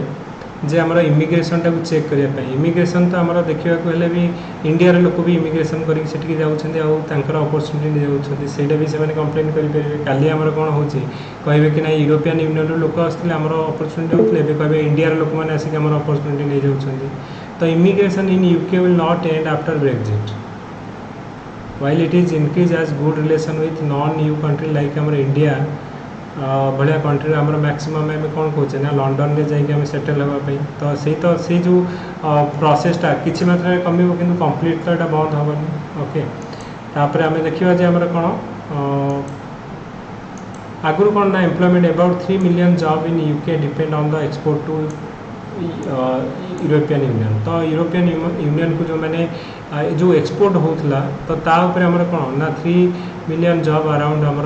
जे आमर इमिग्रेशन टाक चेक करने इमिग्रेशन तो आम देखा भी इंडिया लोक भी इमिग्रेशन करके जाऊँच अपरच्युनिटी जाऊँच से भी कंप्लेन करेंगे काली आमर कौन हो कहे कि ना यूरोपियन यूनियन लोक आसते आमर अपरच्युनिटी होते हैं कहे इंडिया लोक मैंने आसिक आम अपरच्युनिटी नहीं जाऊँच तो immigration in UK will not end after Brexit while it is increase as good relation with non EU country like आमर इंडिया भाया कंट्री आम मैक्सिमम आम कौन कहे ना लंडन में जाइए सेटल होगापी तो से जो प्रोसेसटा किसी मात्रा कम कि कंप्लीट तो यहाँ बंद हेनी ओके तापर आम देखा जे आमर कौन आगुरी कौन ना employment about 3 million job in UK depend on the export to European Union तो यूरोपियन यूनियन को जो मैंने जो एक्सपोर्ट होता तो ताऊपर आमर कौन ना 3 मिलियन जॉब अराउंड आमर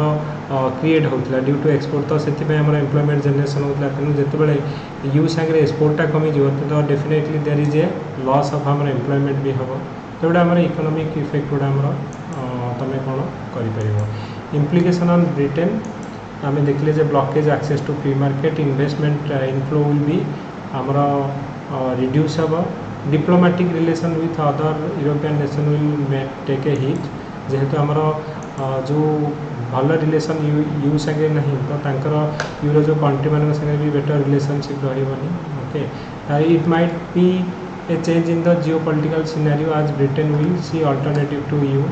क्रिएट होता ड्यू टू एक्सपोर्ट तो से एम्प्लॉयमेंट जनरेशन होता तेणु जितेबाला यू सांगे एक्सपोर्टा कमी तो definitely there is a loss of आमर एम्प्लॉयमेंट भी हम तो गोटे आमर इकोनॉमिक इफेक्ट गोटे आमर तुम कौन कर इम्प्लिकेशन ऑन ब्रिटेन आम देखले जे blockage access to free market investment inflow will be आमर रिड्यूस हम diplomatic relation with other European nation will take a hit जेहेतु आमर जो भल रिलेशन यू संगे नहीं तो यूरो जो कंट्री मान संगे भी बेटर रिलेशनशिप रही okay it might be a change in the geo political scenario आज Britain will see alternative to you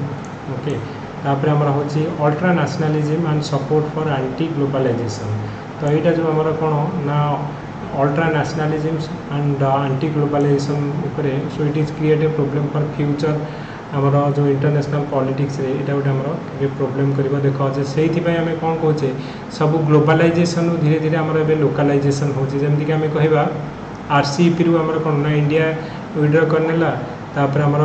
okay तापर आमर हूँ ultra nationalism and support for anti globalisation तो यहाँ जो आमर कौन ना ultra nationalism and anti globalisation उपरे so it is create a problem for future आमर जो इंटरनेशनल पॉलिटिक्स रे यहाँ गोटे आमर प्रोब्लेम कर देखा से आम कौन कहे सब ग्लोबलाइजेशन धीरे धीरे आमर ए लोकालाइजेशन होमती आम कह आरसीईपी रु आमर कौन ना इंडिया विड्र करनेला तापर आमर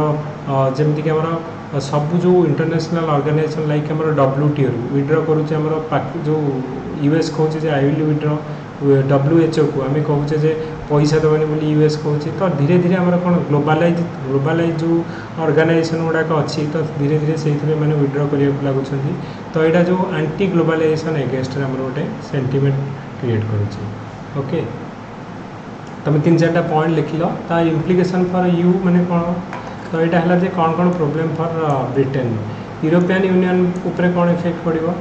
जमीक आमर सब जो इंटरनेशनल ऑर्गेनाइजेशन लाइक आमर WTO विड्र करुचे आमर जो यूएस कहूँ आई विल विड्र WHO को आम कहूचे जे पैसा देवानी बोली यूएस कहूँ तो धीरे धीरे आमर कौन ग्लोबलाइज जो ऑर्गेनाइजेशन गुड़ाक अच्छी तो धीरे धीरे से मैंने विड्र करने लगुच तो यहाँ जो एंटी ग्लोबलाइजेशन एगेंस्ट आमर गोटे सेंटिमेंट क्रिएट करुचे ओके तुम 3-4टा पॉइंट लिख लो तार इम्प्लिकेशन फॉर यू मैंने कौन तो यहाँ है कौन कौन problem for Britain European Union उपरे कौन इफेक्ट पड़ो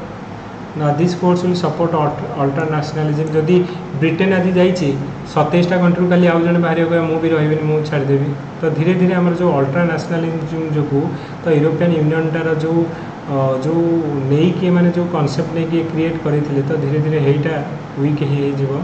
ना this course will support ultra nationalism जदि ब्रिटेन आज जाइए 27टा कंट्री खाली आउ जन बाहर कह मुझे रही मुझे छाड़देवी तो धीरे धीरे आमर जो अल्ट्रा नेशनलिज्म जो तो यूरोपियन यूनियनटार जो जो नहीं माने जो कॉन्सेप्ट नहीं क्रिएट करते तो धीरे धीरे यहीटा वीक हो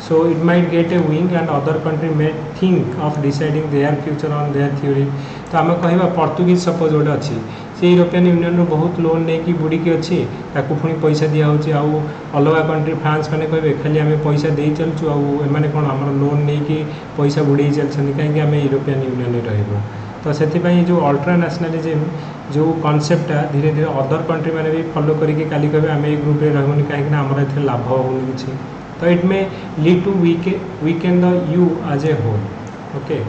so it might get A wing and other country may think of deciding their future on their theory तो आम कह पर्तुगीज सपोज गोटे अच्छी से यूरोपियन यूनियन रू बहुत लोन नहीं बुड़ीकी अच्छी ताकू पुणी पैसा दिखाई आउ अलग कंट्री फ्रांस मैंने कहे खाली आम पैसा दे चलचु आने कौन आम लोन नहीं पैसा बुड़े चलते कहीं आम यूरोपियन यूनियन रही तो से जो अल्ट्रा नेशनलिज्म जो कॉन्सेप्टा धीरे धीरे अदर कंट्री मैंने भी फॉलो करके काली कहे आम ये ग्रुप में रहूनी कहीं आमर ए लाभ होनी किसी तो it may lead to weaken the EU as a whole okay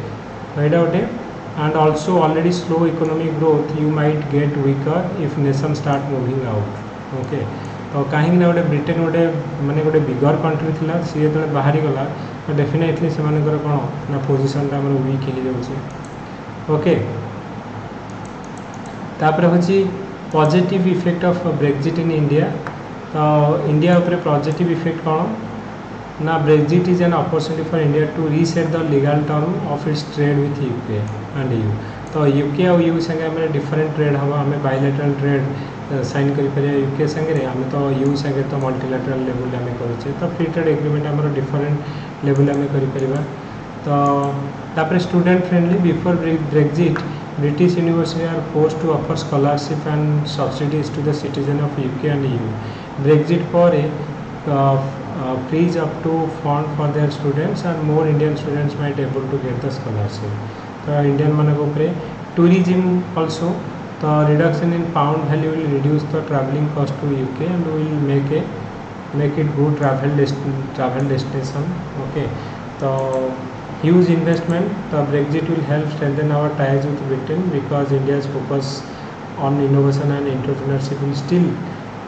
तो यहाँ गोटे and also already slow economic growth you might get weaker if nation start moving out okay तो कहीं ना गोटे ब्रिटेन गोटे माने गोटे बिगर कंट्री थिला सी जो बाहरी गला तो डेफिनेटली से कौन ना पोजिशनटा वीक हो जाऊँचे ओके तापर हूँ positive effect of Brexit in India तो इंडिया उपरे पॉजिटिव इफेक्ट कौन ना Brexit is an opportunity for India to reset the legal term of its trade with UK and EU तो यूके और यू संगे आम डिफरेंट ट्रेड हम आम बायलैटरल ट्रेड साइन कर यूके संगे आम तो यू संगे तो मल्टीलैटरल लेवल आम करुचे तो फ्री ट्रेड एग्रीमेंट आम डिफरेंट लेवल आम कर तो student friendly before Brexit British universities are forced to offer scholarship and subsidies to the citizen of UK and EU. Brexit पर frees up to fund for their students and more Indian students might able to get the scholarship. तो Indian मानक उपरे tourism also the reduction in pound value will reduce the travelling cost to UK and will make it good travel destination. Okay, तो huge investment. The Brexit will help strengthen our ties with Britain because India's focus on innovation and entrepreneurship will still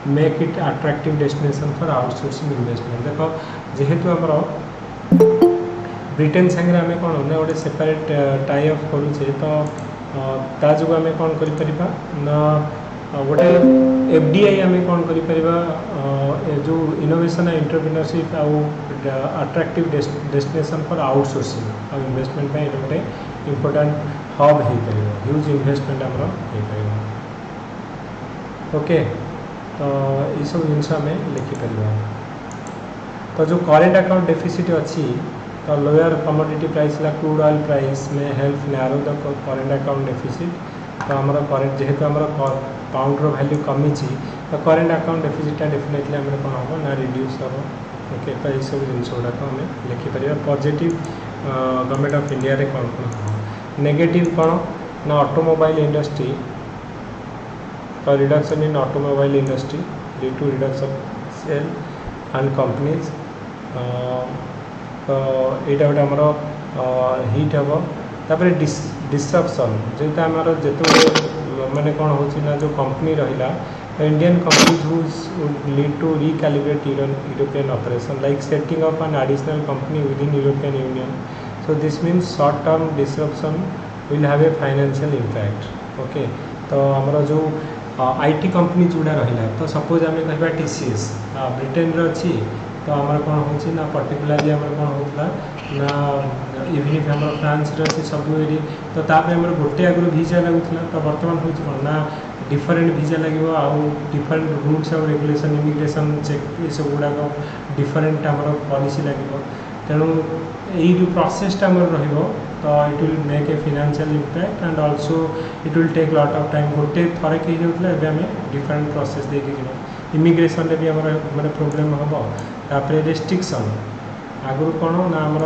make it attractive destination for outsourcing investment. देखो जेहेतु आमर ब्रिटेन संगे आम कौन ना गोटे सेपरेट टाई अप करुचे तो ता जो आम कौन करिपरिबा ना गोटे एफडीआई आम कौन करिपरिबा जो इनोवेशन एंड एंटरप्रेन्योरशिप आउ अट्रैक्टिव डेस्टिनेशन फॉर आउटसोर्सिंग और इन्वेस्टमेंट पे गोटे इंपोर्टेंट हब हो पार ह्यूज इन्वेस्टमेंट आमर हो ओके तो ये सब जिनस आम लिखिपर तो जो करेंट अकाउंट डेफिसिट अच्छी तो lower commodity price crude oil price में help narrow the current account deficit तो आमर करेंट जेहेतु आमर पाउंडर वैल्यू कमी तो करेंट अकाउंट डेफिसिटा डेफिनेटली आम कौन हम ना रिड्यूस हम ओके तो यह सब जिन गुड़ाक आम लिखिपर पॉजिटिव गवर्नमेंट ऑफ इंडिया रे कौन कौन हम नेगेटिव कौन ना ऑटोमोबाइल इंडस्ट्री तो reduction in automobile industry due to reduction sale and companies तो यहाँ गोटे आमर हिट हम तापर डिस्ट्रप्शन जो आमर जो मैंने कौन हो जो कंपनी रहा Indian companies would lead to recalibrate European operation like setting up an additional company within European Union. So this means short term disruption will have a financial impact. Okay, तो हमारा जो आईटी कंपनी जोड़ा रहा तो सपोज आम कह TCS ब्रिटेन अच्छी तो आमर कौन हो ना पर्टिकुलाली आम कौन होता ना इवन इफ आम फ्रांस अच्छी सब एरी तो तापर गोटे आगुरी वीजा लगुला तो बर्तमान हो कौन ना डिफरेंट वीजा लगे आउ डिफरेंट रूल्स और रेगुलेशन इमिग्रेशन चेक ये सब गुड़ाक डिफरेंट आम पॉलिसी लगे तेणु यही जो प्रोसेसटा आम तो it will make a financial impact and also it will take lot of time गोटे थरे कही जाऊला एवं डिफरेंट प्रोसेस देखिए जी इमिग्रेशन भी आम मैंने प्रोब्लेम हम तापर रेस्ट्रिक्शन आगु कौन ना आमर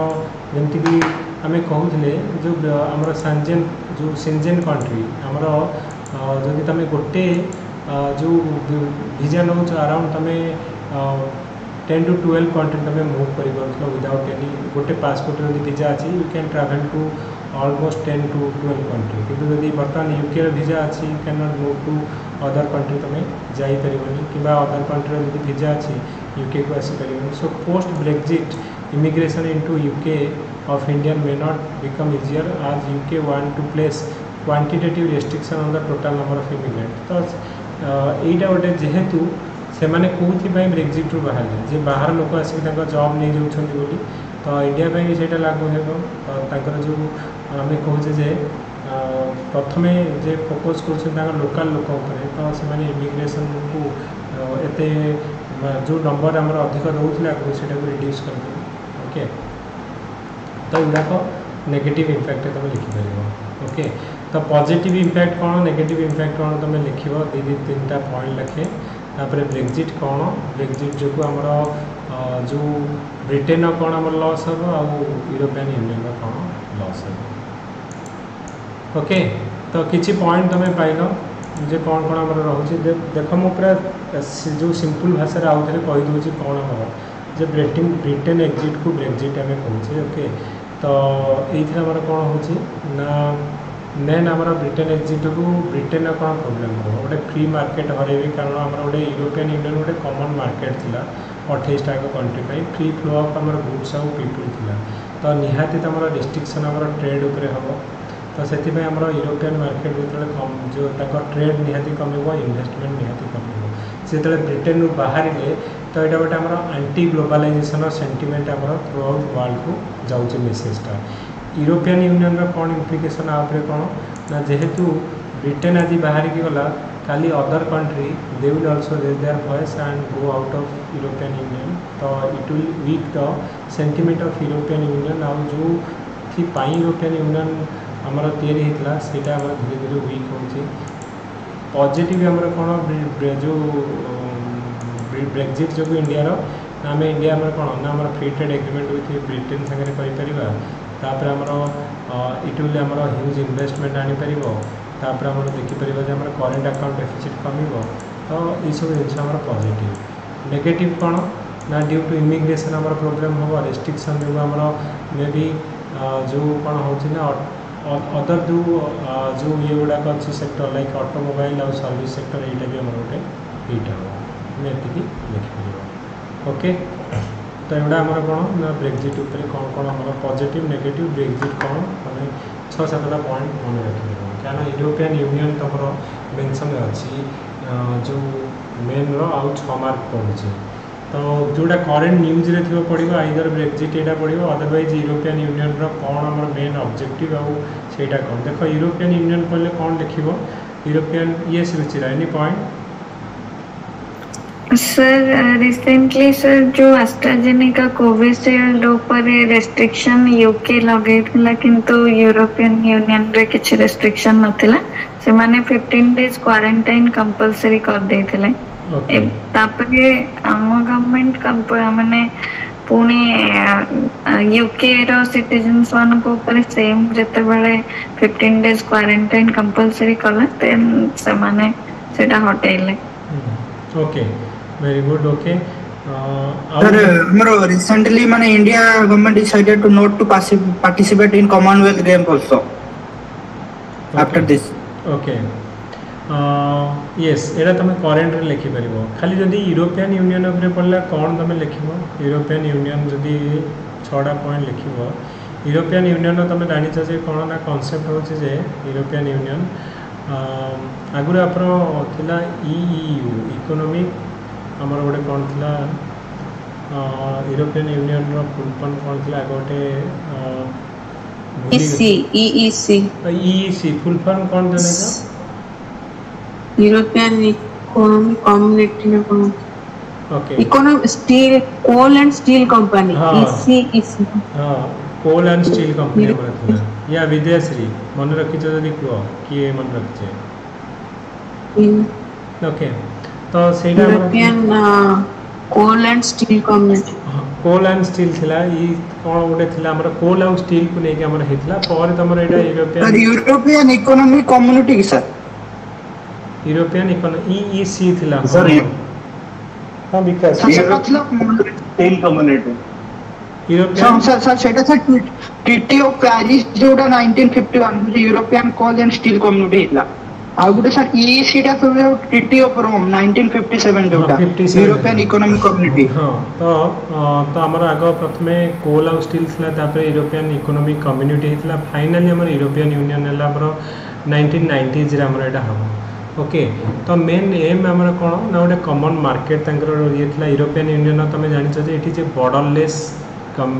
जमीक आम कहते जो आमर सेंजेन जो सेंजेन कंट्री आमर जदि तुम गोटे जो वीजा नौ अराउंड तुम 10 to 12 कंट्री तुम मूव कर विदाउट एनी गोटे पासपोर्ट जब वीजा अच्छी you can travel to almost 10 to 12 country किंतु जब बर्तमान यूके वीजा अच्छी you can not move to other country तुम जापर कि अदर कंट्री जब वीजा अच्छी यूके को आसीपर so post Brexit immigration into UK of Indian may not become easier आज UK want to place quantitative restriction on the total number of immigrant तो यहाँ गोटे जेहेतु से मैंने कौन ब्रेक्जिट रू बाहर जे बाहर लोक आसिक जॉब नहीं जाऊँगी बोली तो इंडिया भी से लागू हो जो आम कहे प्रथम जे फोकस कर लोकल लोक तो से इमिग्रेशन को एते जो नंबर आम अधिक रोला आगे से रिड्यूस कर ओके तो गुड़ाक नेगेटिव इम्पैक्ट तुम लिखिपर ओके तो पॉजिटिव इम्पैक्ट कौन नेगेटिव इम्पैक्ट कौन तुम लिख दी तीन टा पॉइंट लिखे तापर ब्रेक्जिट कौन ब्रेक्जिट जो आमर जो ब्रिटेन कौन आम लॉस हम आउ यूरोपियन यूनियन कौन लॉस हम ओके तो किसी पॉइंट तुम पाइल जे कौन कौन आम रोचे देख मु पूरा जो सिंपल भाषा आउ थे कहीदे कौन हम जे ब्रिटेन एक्जिट को ब्रेक्जिट आम कहे ओके तो ये आमर कौन हो मेन आमर ब्रिटेन एक्जिट को ब्रिटेन कौन प्रोब्लेम हो गोटे फ्री मार्केट हरेबी कारण आम गोटे यूरोपियन यूनियन गोटे कॉमन मार्केट थिला 28 टाक कंट्री पर फ्री फ्लो ऑफ आम गुड्स आउ पीपुल थिला तो निहाती तुम रिस्ट्रिक्शन आम ट्रेड उपरे हम तो से आम यूरोपियन मार्केट जो ट्रेड निहाती कम इन्वेस्टमेंट निहाती कम से ब्रिटेन रू बाहर तो यहाँ गोटे आम आंटी ग्लोबालाइजेशन सेंटिमेंट आम थ्रू आउट वर्ल्ड को जाऊँचे मेसेजटा यूरोपियन यूनियन कौन इम्प्लिकेशन आपरे कौन ना जेहेतु ब्रिटेन आज बाहर की गला खाली other country they will also raise their voice and go out of European Union तो it will weak the sentiment of European Union आउ जो यूरोपियन यूनियन आमर तैयारी होता है धीरे धीरे वीक हो पॉजिटिव आमर कौन जो ब्रेक्जिट जो इंडिया आम इंडिया कौन ना आम free trade agreement with Britain सागर तापर आमर इट विल आमर ह्यूज इन्वेस्टमेंट आनीपर तापर आम देखिपर जो आम करेन्ट अकाउंट डेफिसिट कम तो ये सब जिन पॉजिटिव नेगेटिव कौन ना ड्यू टू इमिग्रेशन आम प्रोब्लेम हम रेस्ट्रिक्शन जो आम मे बी जो कौन हो अदर जो ये गुड़ाक अच्छी सेक्टर लाइक ऑटोमोबाइल और सर्विस सेक्टर यहाँ भी आम गोटे हिट हम ये लिखिपर ओके तो एगुड़ा आमर कौन ना ब्रेक्जिट उपर कौन कौन आम पॉजिटिव नेगेटिव ब्रेक्जिट कौन मैंने 6-7टा पॉइंट मन रखिए क्या यूरोपियन यूनियन तुम मेनसन अच्छी जो मेन आउ 6 मार्क पड़ुଛି तो जोटा करेन्ट न्यूज रे थी पड़ो आइदर ब्रेक्जिट यहाँ पड़ो अदरवाइज यूरोपियन यूनियन कौन आम मेन ऑब्जेक्टिव आईटा कौन देख यूरोपियन यूनियन कहले कौन लिख यूरोपियन ये Ruchira any point sir recently sir जो एस्ट्राजेनेका कोविशील्ड ऊपर रेस्ट्रिक्शन यूके लगे किंतु यूरोपियन यूनियन रे किछि रेस्ट्रिक्शन नथिला से माने 15 डेज क्वारंटाइन कंपलसरी कर देथिले तापरे आम गवर्नमेंट माने पुणी यूके रो सिटीजन्स मान को ऊपर सेम जते बेले 15 डेज क्वारंटाइन कंपलसरी कला देन से माने सेटा हटेले okay very good okay sir हमरो रिसेंटली माने India government decided to not to participate in Commonwealth game also after this okay yes एटा तुम करेंट रे लिखि परिबो खाली जदी यूरोपियन यूनियन ऊपर पड़ला कोन तुम लिखिबो यूरोपियन यूनियन जदी 6टा पॉइंट लिखिबो यूरोपियन यूनियन तुम जानि छ जे कोन ना कांसेप्ट होछि जे यूरोपियन यूनियन आगुर आप EU इकोनॉमिक आमर गोटे कौन थी यूरोपियन यूनियन फुल फॉर्म कौन थी गोटे EEC फुल फॉर्म कौन था यूरोपियन इकोनॉमिक कम्युनिटी ना कौन okay economic steel coal and steel company ECEC हां कोल एंड स्टील कंपनी हमर या विदेशी मन रखी जदि कह किए मन रखिए ओके तो सेटा European coal and steel community coal and steel थिला ई कोन गोटे थिला हमर कोल और स्टील को लेके हमर हेतला पर तमर एटा यूरोपियन इकोनॉमिक कम्युनिटी की सर यूरोपियन इकोनॉमिक EEC थिला सर हां विकास स्टील कम्युनिटी यूरोपियन सर सेटा सर ट्रीटी ऑफ पेरिस जोडा 1951 European coal and steel Community हितला आ गुटे सर EEC टा सब ट्रीटी ऑफ रोम 1957 जोडा यूरोपियन इकोनॉमिक कम्युनिटी हां तो हमर आगो प्रथमे कोल और स्टील थिला तापर यूरोपियन इकोनॉमिक कम्युनिटी हितला फाइनली हमर यूरोपियन यूनियन हला हमर 1990s रे हमर एटा हम ओके तो मेन एम हमर कोन ना गोटे कॉमन मार्केट तंकर ये थिला यूरोपियन यूनियन तमे जानि छ जे एठी जे बॉर्डरलेस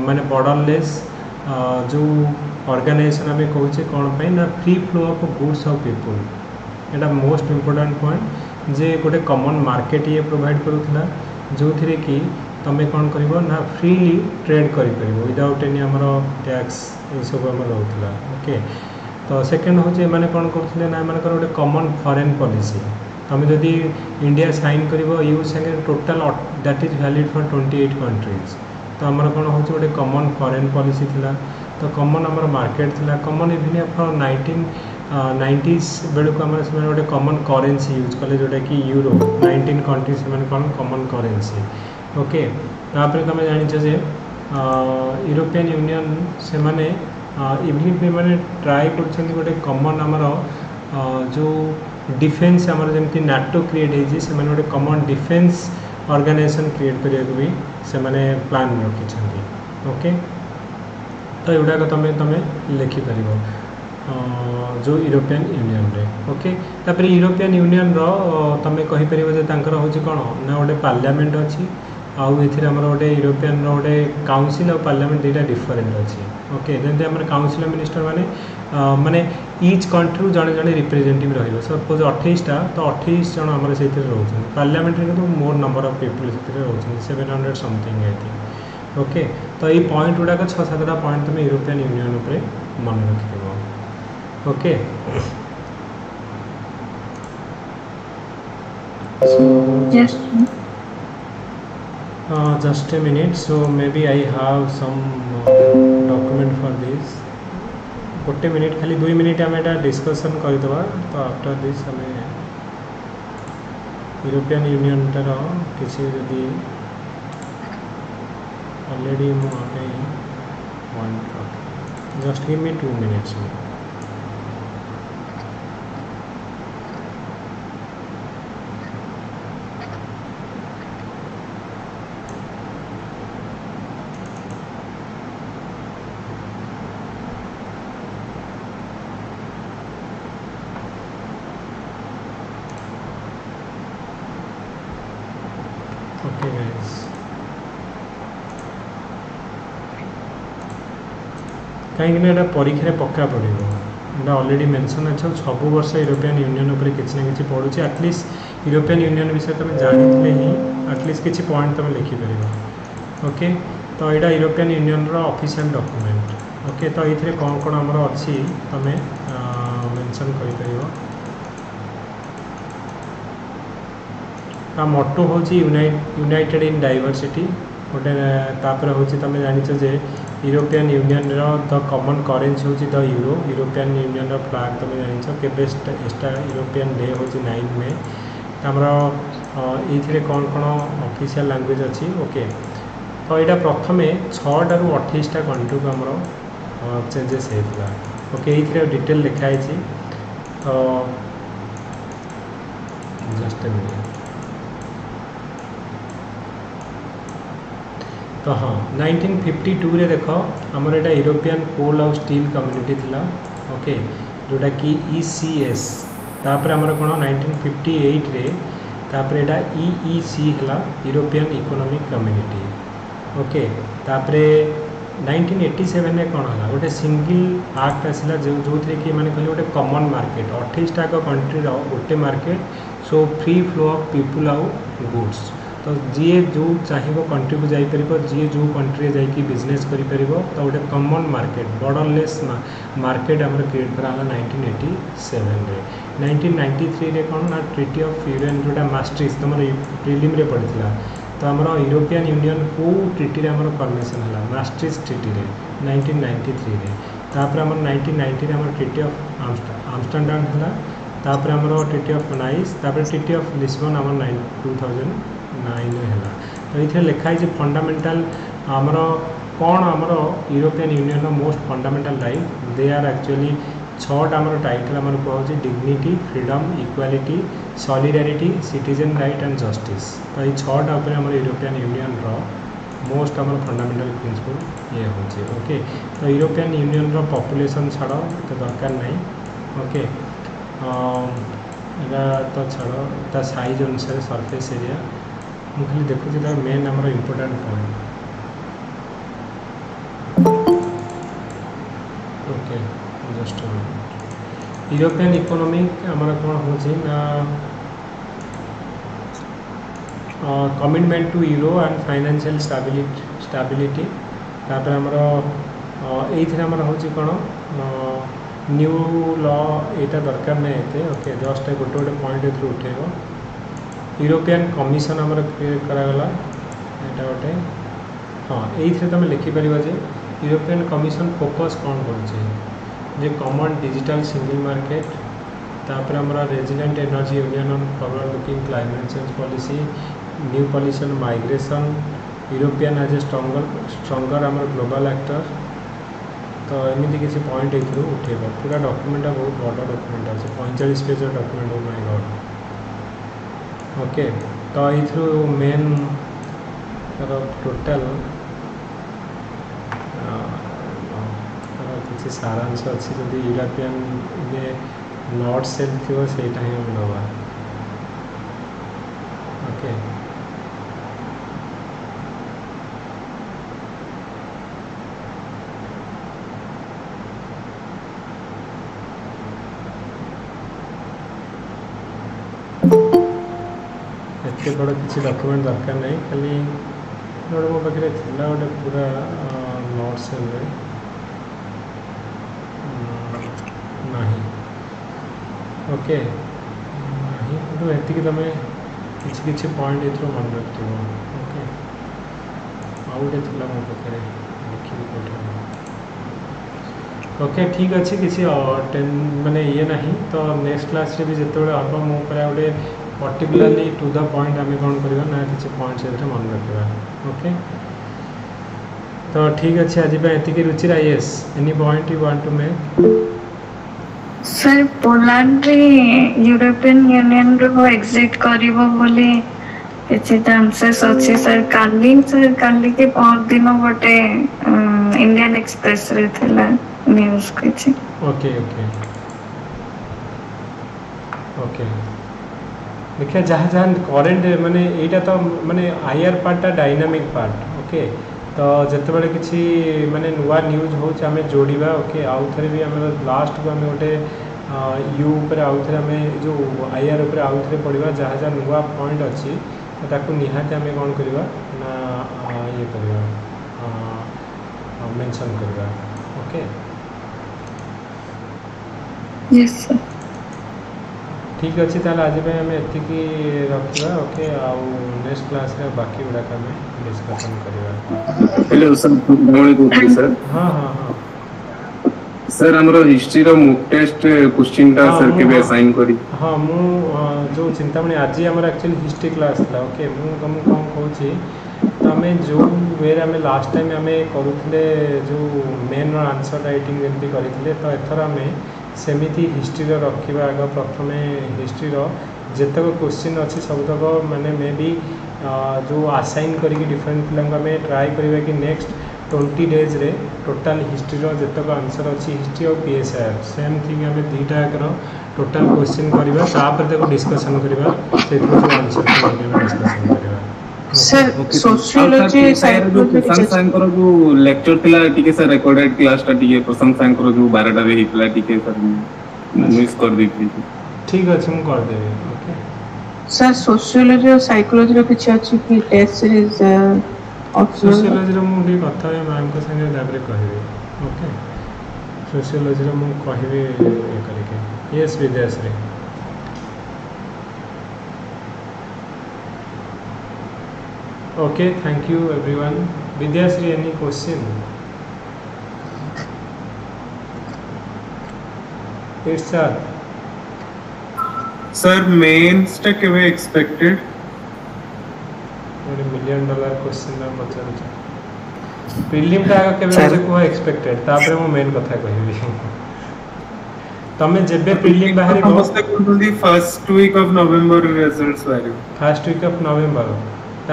माने बॉर्डरलेस जो ऑर्गेनाइजेशन आम कहे कौन पे ना free flow of goods of people यहाँ मोस्ट इम्पोर्टेंट पॉइंट जे गोटे कॉमन मार्केट ये प्रोवाइड करूला जो थी कि तुम कौन कर ना फ्रीली ट्रेड कर विदाउट एनी आमर टैक्स ये सब आम रोला ओके तो सेकेंड हूँ मैंने कौन करते ना एम गोटे कॉमन फॉरेन पॉलिसी तुम जदि इंडिया साइन कर यू संगे total that is valid for 28 countries तो आमर कौन हो गोटे कॉमन फॉरेन पॉलिसी थिला तो कॉमन आमर मार्केट थिला कॉमन इवन फ्रॉम 1990s बेलू आम गोटे कॉमन करेन्सी यूज कले जोटा कि यूरो 19 कंट्री से कौन कॉमन करेन्सी ओके तापर तुम जान यूरोपियन यूनियन से माने इवन भी मैंने ट्राए कर गोटे कॉमन आमर जो डिफेन्स आमर जमी नाटो क्रिएट होती गोटे कॉमन डिफेन्स ऑर्गेनाइजेशन क्रिएट करने भी से माने प्लान रखी ओके तो युड़ाक तुम लिखिपर जो यूरोपियन यूनियन रे ओके तापर यूरोपियन यूनियन रो तमे कहि परिबो जे तांकर होची कोन ना गोटे पार्लियामेंट अछि आउ एथिरे हमर गोटे यूरोपियन रो गोटे काउंसिल और पार्लियामेंट दुटा डिफरेंट अछि ओके जेंते हमर काउंसिल मिनिस्टर माने माने ईच कंट्री जने जने रिप्रेजेंटेटिव रहिबो सपोज 28 टा तो 28 जन हमर सेतिर रहउछन पार्लियामेंट रे तो मोर नंबर ऑफ पीपल सेतिर रहउछन 700 समथिंग आई थिंक ओके तो ये पॉइंट गुडा 6-7 पॉइंट तुम यूरोपियन यूनियन उपरे मन रखिबो okay so Yes. just a minute so maybe I have some document for this गोटे मिनिट खाली 2 मिनिट आम एटा डिस्कशन करदबा तो आफ्टर दिस आम यूरोपियन यूनियन टार किसी जदि ऑलरेडी मुझे just give me 2 minutes okay guys कहीं परीक्षा पक्का पड़ो ऑलरेडी मेंशन अच्छा सब वर्ष यूरोपियन यूनियन उपर किसी ना कि पढ़ुचे एटलिस्ट यूरोपियन यूनियन विषय तुम जानी ही एटलिस्ट किसी पॉइंट तुम लिखिपर ओके तो यहाँ यूरोपियन यूनियन रो ऑफिशियल डॉक्यूमेंट ओके तो ये कौन कौन आमर अच्छी तुम मेंशन कर मोटो हूँ यूनाइटेड इन डाइवर्सिटी गोटे तापर हूँ तुम जान जे यूरोपियन यूनियन रो द कॉमन करेंसी हूँ द यूरो यूरोपियन यूनियन रो फ्लैग तुम जान के यूरोपियन डे हूँ 9 मे आमर ये कौन कौन ऑफिशियल लैंग्वेज अच्छी ओके तो यहाँ प्रथम 6 टा 28 टा कंट्री को आमर चेंजेस होता ओके ये डिटेल लिखाई तो जस्ट ए मिनट तो हाँ 1952 रे देख आमर यहाँ यूरोपियन कोल और स्टील कम्युनिटी थिला ओके जोटा कि ECS तापर आमर कौन 1958 रे तापर यहाँ EEC है यूरोपियन इकोनॉमिक कम्युनिटी ओके तापर 1987 रे कौन है गोटे सिंगल एक्ट आसला जो थे कि माने कहले गोटे कॉमन मार्केट 28 टा कंट्री रो गोटे market so free flow of people आउ गुड्स तो जी जो चाहिए कंट्री को जापर जी जो कंट्री जाकि बिजनेस कर तो गोटे कॉमन मार्केट बॉर्डरलेस मार्केट आम क्रिएट कराला 1987 रे 1993 रे कौन ना ट्रिटी ऑफ यूएन जोटा मास्ट्रिक्ट तुम प्रिलिम रे पड़ता तो आम यूरोपियन यूनियन को ट्रिटी रे आमर फॉर्मेशन है मास्ट्रिक्ट ट्रिटी रे 1993 रे तापर आम 1990 रे आम ट्रिटी ऑफ आमस्टरडाम है तापर आमर ट्रिटी ऑफ नाइस तापर ट्रिटी ऑफ लिस्बन आम 2009 है तो ये लिखाई फंडामेंटल आमर कौन आमर European Union most fundamental right they are actually 6टा आमर टाइटल आमर कहूँ dignity freedom equality solidarity citizen right and justice तो ये 6टा उपर आमर यूरोपियन यूनियन रो मोस्ट आमर फंडामेंटल प्रिंसिपल ये होचे ओके तो यूरोपियन यूनियन रो पॉपुलेशन छाड़ तो दरकार नहीं ओके तो छाड़ ता साइज अनुसार सरफेस एरिया मुझे खाली देखुची तार मेन आमर important point okay just European economic आमर कौन होची ना commitment to euro and financial stability तापर आमर ये आमर होची कौन न्यू लॉ यहाँ दरकार नहीं एते ओके जस्ट गोटे गोटे पॉइंट ए उठेब यूरोपियन कमिशन आमर क्रिएट करागला यहाँ गोटे हाँ ये तुम लिखिपर जे यूरोपियन कमिशन फोकस कौन कर कॉमन डिजिटल सिंगल मार्केट तापर आमर resident energy union on forward looking climate change policy new pollution migration European as a stronger आमर ग्लोबल एक्टर तो एमती किसी पॉइंट ये उठेब पूरा डॉक्यूमेंट बहुत बड़ा डॉक्यूमेंट अच्छे 45 page document oh my God okay तो ये मेन टोटल किसी सारांश अच्छी जब यूरोपियन ये नॉर्थ सेल थी सेटा ही हम नवा ओके एत बड़ किसी डॉक्यूमेंट दरकार नहीं खाली गोटे मो पाखे गोटे पूरा नोट सेल नहीं ओके नहीं तो एति तुम किसी किसी पॉइंट ये मन रख ओके आउ गोटे थी मो पाखे देखिए कौटे ओके ठीक अच्छे किसी माने ये नहीं तो नेक्स्ट क्लास रे भी जिते हम मो गोटे पर्टिकुलरली टू द पॉइंट आम कौन करवा ना किसी पॉइंट से मन रखा ओके तो ठीक अच्छे आज ये Ruchira yes any point you want to make sir Poland रे यूरोपियन यूनियन रो एग्जिट करिवो बोली किछि चांसेस अछि सर काली के बहुत दिन गोटे इंडियन एक्सप्रेस रे थिला न्यूज़ किछि ओके ओके ओके देखिए जहाँ जहाँ करेन्ट माने यहाँ तो माने आईआर पार्टा डायनामिक पार्ट ओके तो जिते बड़े किसी माने नुआ न्यूज हो जोड़ा ओके आउ थे भी आम लास्ट को आम गोटे यू पर आउ थे आम जो आईआर उपर आउ थे पढ़ा जहाँ जहाँ नुआ पॉइंट अच्छी तो ताकू निहाती आम कौन करवा ना ये करवा मेंशन करवा ओके यस सर ठीक अच्छे ताल आज आम एति रखा ओके आउ नेक्स्ट क्लास रे बाकी गुड़ा आम डिस्कशन करवा हेलो सर गुड सर हाँ हाँ हाँ सर हमरो हिस्ट्री रो मुक टेस्ट क्वेश्चन टा सर के असाइन करी हाँ मु जो चिंतामणि आज हमर एक्चुअली हिस्ट्री क्लास था ओके मु तुम कौन कहूँ तो आम जो वे आम लास्ट टाइम आम करूँ जो मेन आंसर राइटिंग जमी करते तो एथर आम सेमिति हिस्ट्री रखा आग प्रथम हिस्ट्री जितक क्वेश्चन अच्छी सबतक माने मे बी जो असाइन करके डिफरेंट पिलांको आम ट्राए करवा कि नेक्स्ट 20 days रे टोटाल हिस्ट्री जितक आंसर अच्छी हिस्ट्री और पीएसआर सेम थिंग आम दुईटा टोटाल क्वेश्चन करवा तापर देखो डिस्कशन करवा से आंसर डिस्कशन करवा सर सोशियोलॉजी साइकोलॉजी प्रशंसा जो लेक्चर थिला टिके सर रिकॉर्डेड क्लास टा टिके प्रशंसा जो 12 टा रे हितला टिके सर मिस कर देथि ठीक अछि हम कर देबे ओके सर सोशियोलॉजी और साइकोलॉजी रो किछ अछि कि टेस्ट सीरीज ऑप्शनल सोशियोलॉजी रो मु भी कथा है मैम को संगे दाबरे कहबे ओके सोशियोलॉजी रो मु कहबे ए करके yes Vidyashree Okay, thank you everyone. Vidyasri, any question? Irshad. Sir, mains ta kebe expected? $1 million question ना पचार प्रीलिम टा केबे से को एक्सपेक्टेड तापर मो मेन कथा कहबी तमे जेबे प्रीलिम बाहरी को first week of November results बारे फर्स्ट वीक ऑफ नवंबर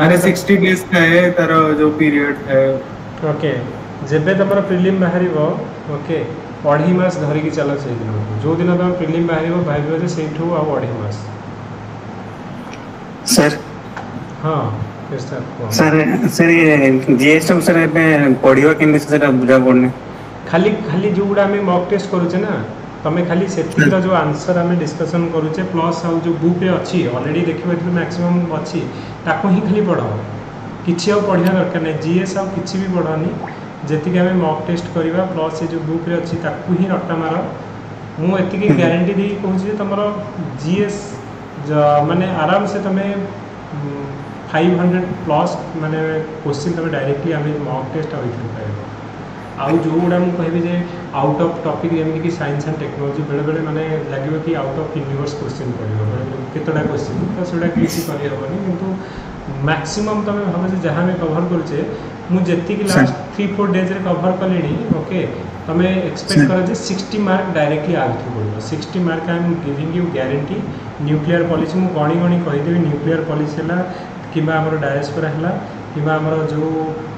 अरे 60 डेज का है तारो जो पीरियड है ओके जेबे तमरा प्रीलिम बाहरीबो ओके 2.5 मास धरि की चला से दिन जो दिन तम प्रीलिम बाहरीबो भाबिबो जे सेठू आ 2.5 मास सर हां सर सर ये जीएसटी सर में पढ़ियो केन सर बुझा पड़ने खाली खाली जो गुडा में मॉक टेस्ट करूचे ना तमे खाली सेटिका जो आंसर आम डिस्कसन करूचे प्लस आउ जो बुक रे अच्छी ऑलरेडी देखिबे मैक्सिमम अच्छी ताको ही खाली पढ़ो किछि आ पढ़िया दरकार नहीं जीएस आ किछि भी पढ़नी जेतिक आम मॉक टेस्ट करवा प्लस ये जो बुक रे अच्छी ताको ही रट्टा मार मु एतिकी गारंटी दी कहूँ जे तमरो जीएस माने आराम से तमे 500 प्लस माने क्वेश्चन तमे डायरेक्टली आम मॉक टेस्ट होइथिल पाइबो आउ जो गुड़ा मुझे कहबी जे आउट ऑफ टॉपिक जमी कि साइंस एंड टेक्नोलॉजी बेले बेले माने लगे कि आउट ऑफ यूनिवर्स क्वेश्चन पड़ो केतटा क्वेश्चन तो सेटा किसी करहबनी किंतु मैक्सिमम तुम भाव जे जहाँ मैं कवर करुचे मुझे लास्ट 3-4 डेज रे कवर कली ओके तुम एक्सपेक्ट कर 60 मार्क डायरेक्टली आगे पड़ो 60 mark I am giving you guarantee nuclear policy मुझे गणी गणी कहीदेवी न्यूक्लियर पॉलिसी है कि डायस्पोरा है कि जो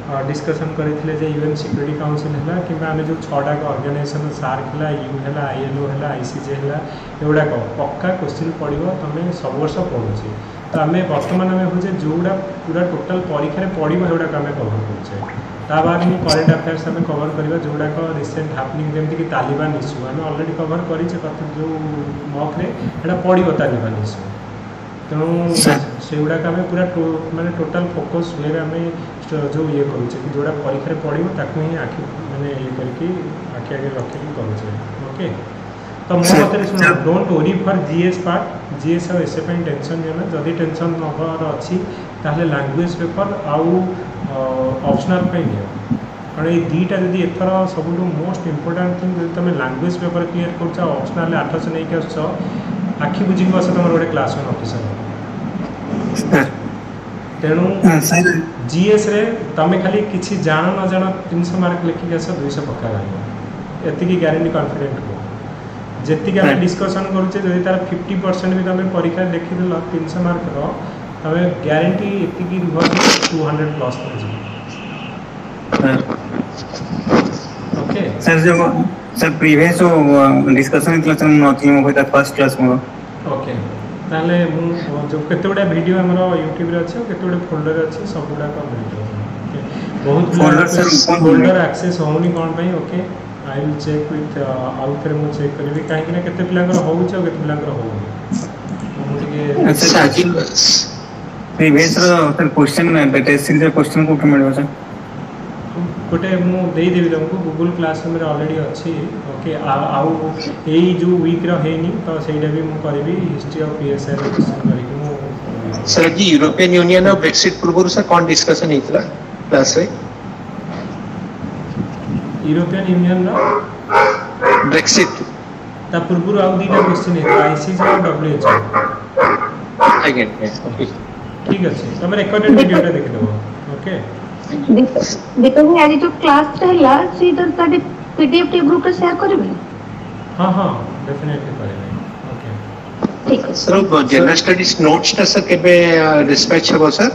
डिस्कशन करते जे यूएन सिक्योरिटी काउंसिल है कि आम जो 6टा ऑर्गेनाइजेशन सार्क है यू है आईएलओ है आईसीजे है एगुड़ाक पक्का क्वेश्चन पड़ो तुम सब वर्ष पढ़ुचे तो आम बर्तमान आम हूँ जोड़ा पूरा टोटाल परीक्षा पड़ो एगुड़ाक आम कवर करुचे ता बाद ही करेन्ट अफेयर्स आम कवर करवा जोड़ाक रिसेंट हापनिंग जमीक तालिबान इश्यू आम अलरेडी कवर कर जो मक्रे एटा पड़ो तालिबान इश्यू तेणु से गुड़ाक आम पूरा माने टोटाल फोकस वे आम जो ये करुचे कि जोड़ा परीक्षा पड़ो ताकू ही आखि माने ये करके आखि आगे रखिक करुचे ओके तो मो मत शुण don't worry for GS part GS और एसए टेंशन निना जदि टेंशन नबार अच्छी ताहले लैंग्वेज पेपर आउ ऑप्शनल पे नियो कारण ये दुईटा जब एथर सब मोस्ट इंपोर्टेंट थिंग जब तुम लैंग्वेज पेपर क्लीयर कर ऑप्शनल 800 नहीं आस आखि बुझी बस तुम गोटे क्लास 1 ऑफिसर तेणु जीएस रे तुम खाली किसी जान न जान 300 मार्क लिखिक आस 200 पक्का गाँव एति गारंटी कॉन्फिडेंट हो जी आम डिस्कसन करुचे जब तार 50% भी तुम परीक्षा देखीदेल 300 मार्क तुम ग्यारंटी एति रुह 200 प्लस ओके सर जो सर प्रीवियस डिस्कशन क्लास नथि मो होता फर्स्ट क्लास मो ओके ताले मु जो केते गुडा वीडियो हमरो YouTube रे अछि केते गुडा फोल्डर अछि सब गुडा का मिल बहुत फोल्डर एक्सेस होनी कोन पई okay I will check with out रे मु चेक करबी काहे कि ना केते पिलांकर होउछ केते पिलांकर होउनी मु के अच्छा previous sir question test series question को मिलबो सर गोटे मु देई देबी तुमको गूगल क्लासरूम रे ऑलरेडी अछि ओके आउ एई जो वीक रो हेनी तो सेटा भी मु करबी हिस्ट्री ऑफ पीएसआई क्वेश्चन करिक मु सर जी यूरोपियन यूनियन और ब्रेक्सिट पूर्व से कौन डिस्कशन हेतला क्लास रे यूरोपियन यूनियन रो ब्रेक्सिट ता पूर्व आउ दीटा क्वेश्चन है आईसीजे और डब्ल्यूएचओ अगेन ओके ठीक अछि तुम रिकॉर्डेड वीडियोटा देखि देबो ओके देखो आज जो क्लास रहला सीधा ताडे पीडीएफ टे ग्रुप रे शेयर करबे हां हां डेफिनेटली करेबे ओके ठीक है सर जनरल स्टडीज नोट्स ता सर केबे डिस्पैच हेबो सर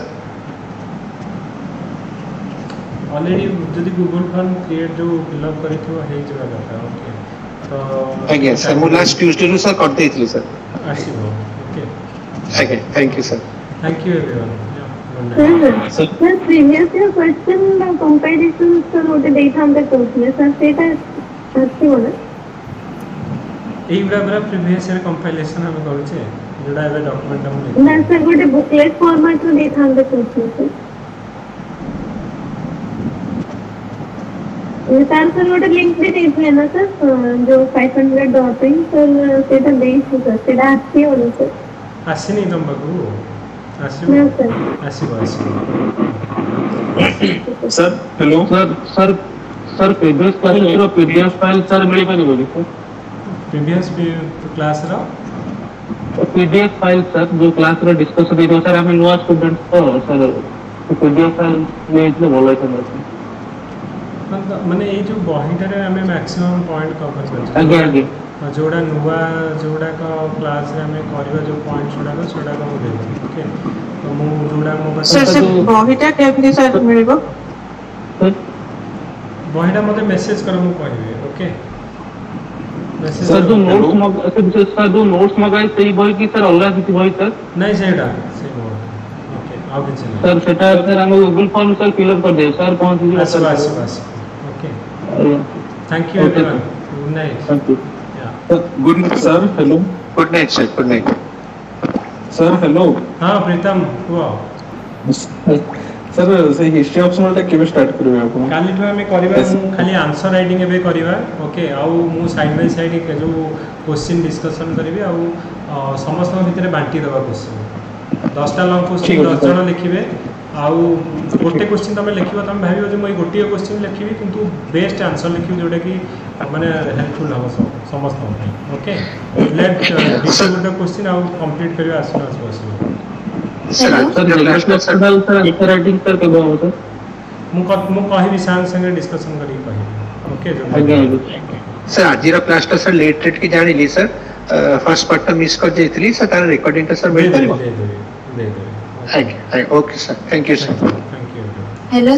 ऑलरेडी जदि गूगल फॉर्म क्रिएट जो फिल अप करिथो हे जगह दरकार ओके तो अगेन सर मु लास्ट ट्यूसडे रो सर कर देथली सर आसीबो okay again thank you sir thank you everyone sir previous year question comparison sir ओटे देथांते कोथले सर सेटा अच्छी होना एई बरा प्रीवियस ईयर कंपाइलेशन हम करूचे जोडा एबे डॉक्यूमेंट हम ना सर गोटे बुकलेट फॉर्मेट रे देथांते कोथले सर गोटे लिंक भी देथले ना सर जो 500 डॉटिंग सर सेटा देइछु सर सेटा अच्छी होना सर आसीनी तुम बाबू आसीबो sir hello sir sir previous class रो पीडीएफ फाइल सर मिली पानी बोली सर प्रीवियस क्लास रो पीडीएफ फाइल सर जो क्लास रो डिस्कशन देतो सर हम नुवा स्टूडेंट तो सर पीडीएफ फाइल ले इतने बोला था माने ए जो बहिटारे हमें मैक्सिमम पॉइंट कवर कर आगे आगे जोड़ा नुआ जोड़ा का क्लास रे हमें करबा जो पॉइंट छोड़ा का मु देबो ओके तो मु जोड़ा मो सर बहिटा केबे सर मिलबो बहिटा मते मेसेज कर मु कहबे ओके मेसेज सर जो नोट्स मगाई सही बही की सर अलग किसी बही सर नहीं सेटा से ओके आउ किछ नहीं सर सेटा सर हम Google form sir fill up कर दे सर पहुंच जी बस okay thank you everyone good night thank you good night sir hello good night sir good night sir hello हां प्रीतम हुआ सर से हिस्ट्री ऑप्शनल टा केबे स्टार्ट करबे आपण काली तो हमें करबा खाली आंसर राइटिंग एबे करबा ओके आउ मु साइड बाय साइड के जो क्वेश्चन डिस्कशन करबी आउ समस्त भीतर बांटी देबा क्वेश्चन 10 टा लॉन्ग क्वेश्चन 10 जण लिखिबे आउ गोटे क्वेश्चन तमे लिखिबो तमे भाबियो जे मई गोटे क्वेश्चन लिखिबी किंतु बेस्ट आंसर लिखिबी जोटा कि माने हेल्पफुल हो समस्त okay let distribute the question आउ कंप्लीट करियो as soon as possible sir sir writing sir के हो सर मु कहि विशाल संगे डिस्कशन करी कहि ओके जो आगे सर आज रो क्लास टा सर लेट रेट की जानिली सर फर्स्ट पार्ट टा मिस कर जेतली सर तार रिकॉर्डिंग टा sir mill they they okay sir thank you sir thank you hello